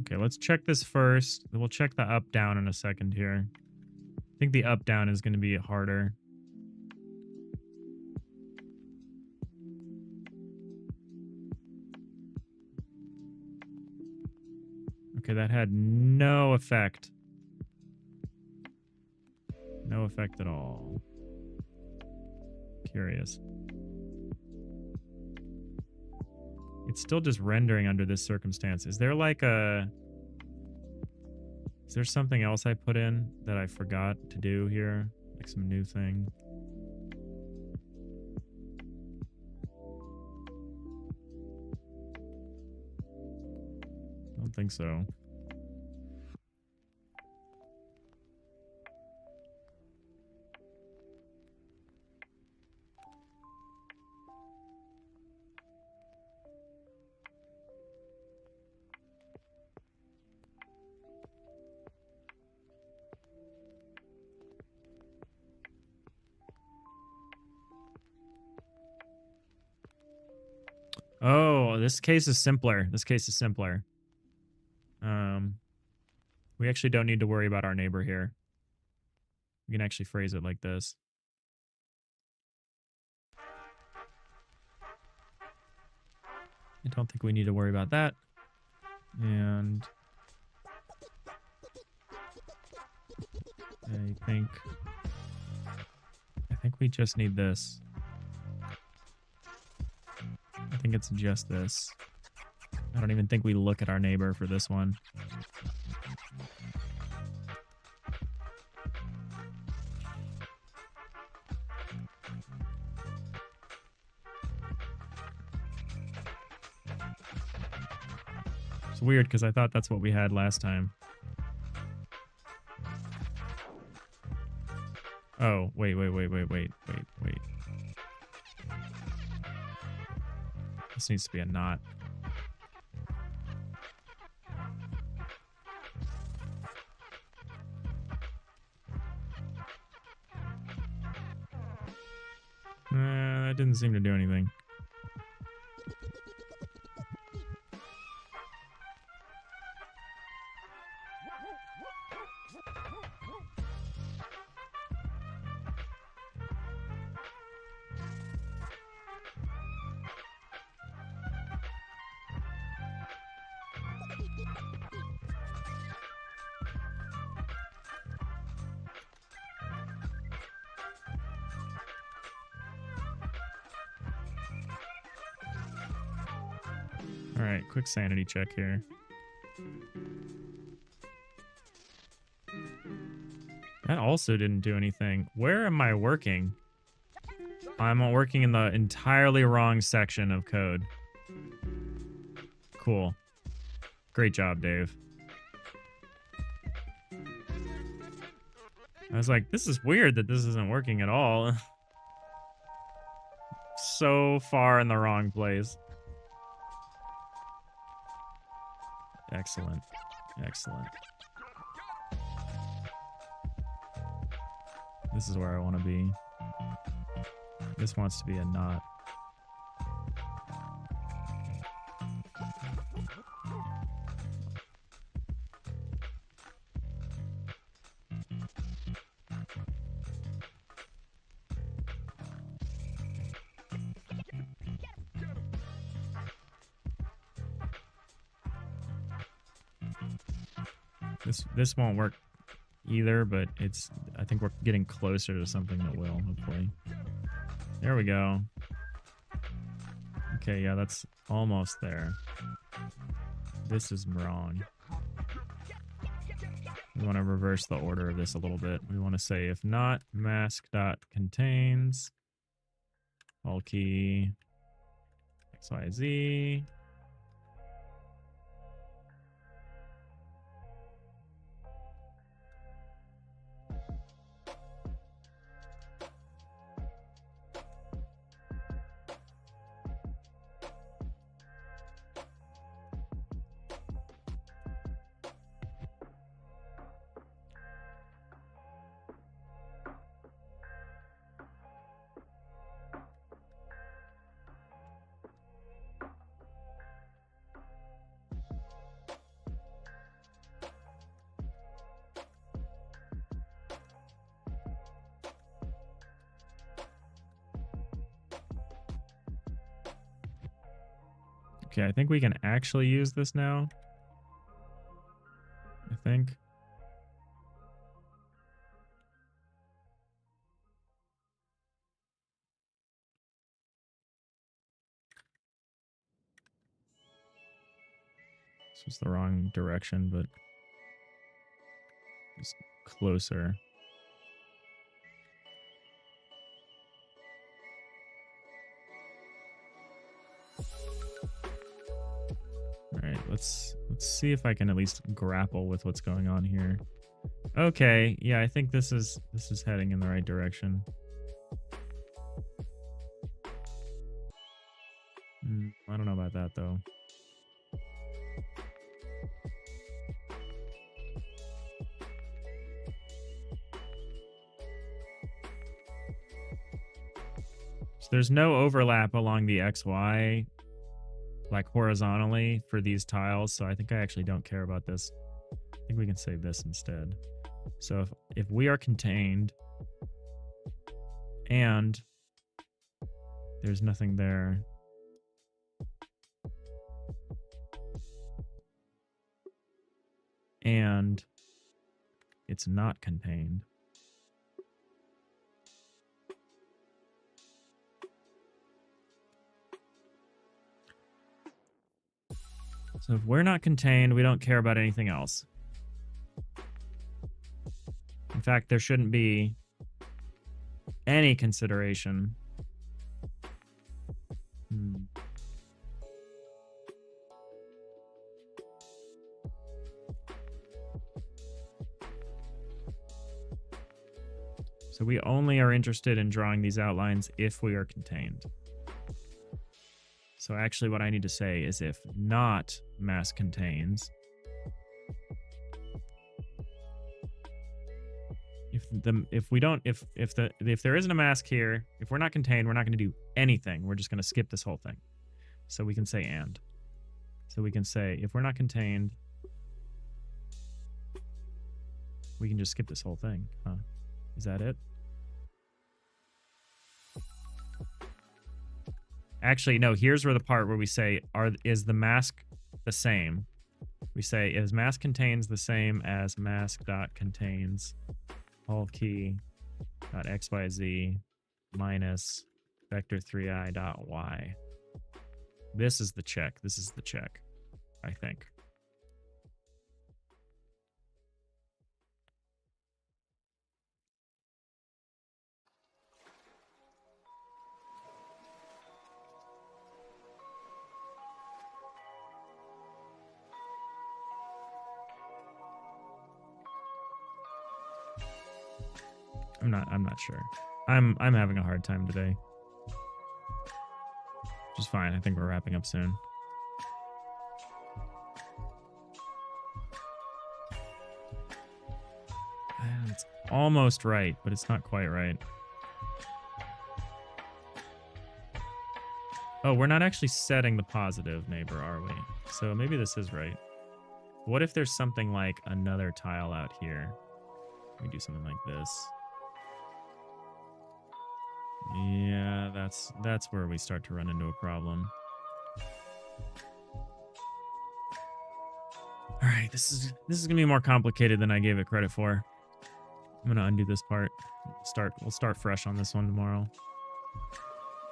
Okay, let's check this first. Then we'll check the up-down in a second here. I think the up-down is going to be harder. Okay, that had no effect. No effect at all. Curious. It's still just rendering under this circumstance. Is there like a... Is there something else I put in that I forgot to do here? Like some new thing? I don't think so. Oh, this case is simpler. This case is simpler. Um, we actually don't need to worry about our neighbor here. We can actually phrase it like this. I don't think we need to worry about that. And I think we just need this. I think it's just this. I don't even think we look at our neighbor for this one. It's weird because I thought that's what we had last time. Oh, wait. This needs to be a knot. That didn't seem to do anything. All right, quick sanity check here. That also didn't do anything. Where am I working? I'm working in the entirely wrong section of code. Cool. Great job, Dave. I was like, this is weird that this isn't working at all. So far in the wrong place. Excellent. Excellent. This is where I want to be. This wants to be a knot. This won't work either, but I think we're getting closer to something that will, hopefully. There we go. Okay, yeah, that's almost there. This is wrong. We want to reverse the order of this a little bit. We want to say if not mask.contains all key XYZ. Okay, I think we can actually use this now. I think. This was the wrong direction, but it's closer. All right, let's see if I can at least grapple with what's going on here. Okay, yeah, I think this is heading in the right direction. I don't know about that though. So there's no overlap along the XY like horizontally for these tiles. So I think I actually don't care about this. I think we can save this instead. So if we are contained and there's nothing there, and it's not contained, so if we're not contained, we don't care about anything else. In fact, there shouldn't be any consideration. So we only are interested in drawing these outlines if we are contained. So actually what I need to say is if not mask contains, if there isn't a mask here, if we're not contained, we're not going to do anything. We're just going to skip this whole thing. So we can say and. So we can say if we're not contained, we can just skip this whole thing. Huh? Is that it? Actually, no, here's where the part where we say, is the mask the same? We say, is mask contains the same as mask.contains all key dot xyz minus vector 3i dot y. This is the check. This is the check, I think. I'm not sure. I'm having a hard time today. Which is fine. I think we're wrapping up soon. It's almost right, but it's not quite right. Oh, we're not actually setting the positive neighbor, are we? So maybe this is right. What if there's something like another tile out here? We do something like this. Yeah, that's where we start to run into a problem. All right, this is gonna be more complicated than I gave it credit for. I'm gonna undo this part. We'll start fresh on this one tomorrow.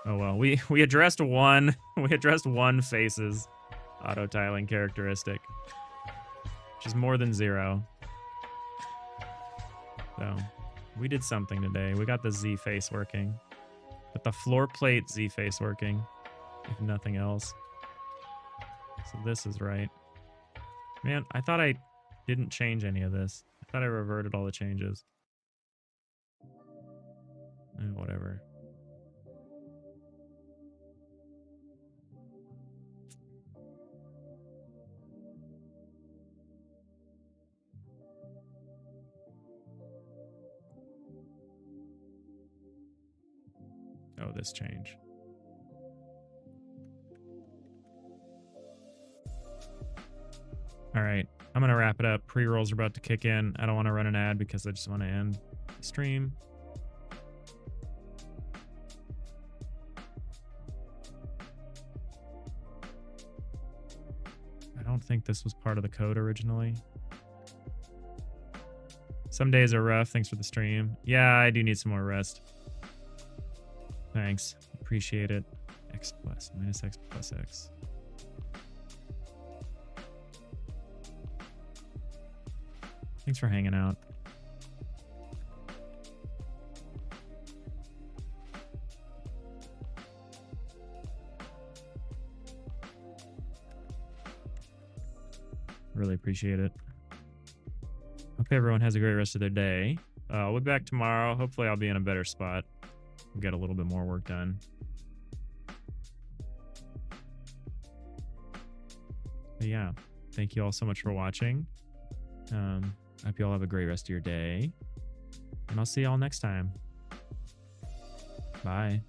Oh well, we addressed one. We addressed one faces auto tiling characteristic, which is more than 0. So we did something today. We got the Z face working. But the floor plate Z face working, if nothing else. So this is right. Man, I thought I didn't change any of this. I thought I reverted all the changes. Whatever. Oh, this change. All right, I'm going to wrap it up. Pre-rolls are about to kick in. I don't want to run an ad because I just want to end the stream. I don't think this was part of the code originally. Some days are rough. Thanks for the stream. Yeah, I do need some more rest. Thanks. Appreciate it. X plus minus X plus X. Thanks for hanging out. Really appreciate it. Hope everyone has a great rest of their day. We'll be back tomorrow. Hopefully I'll be in a better spot. We'll get a little bit more work done. But yeah, thank you all so much for watching. I hope you all have a great rest of your day. And I'll see you all next time. Bye.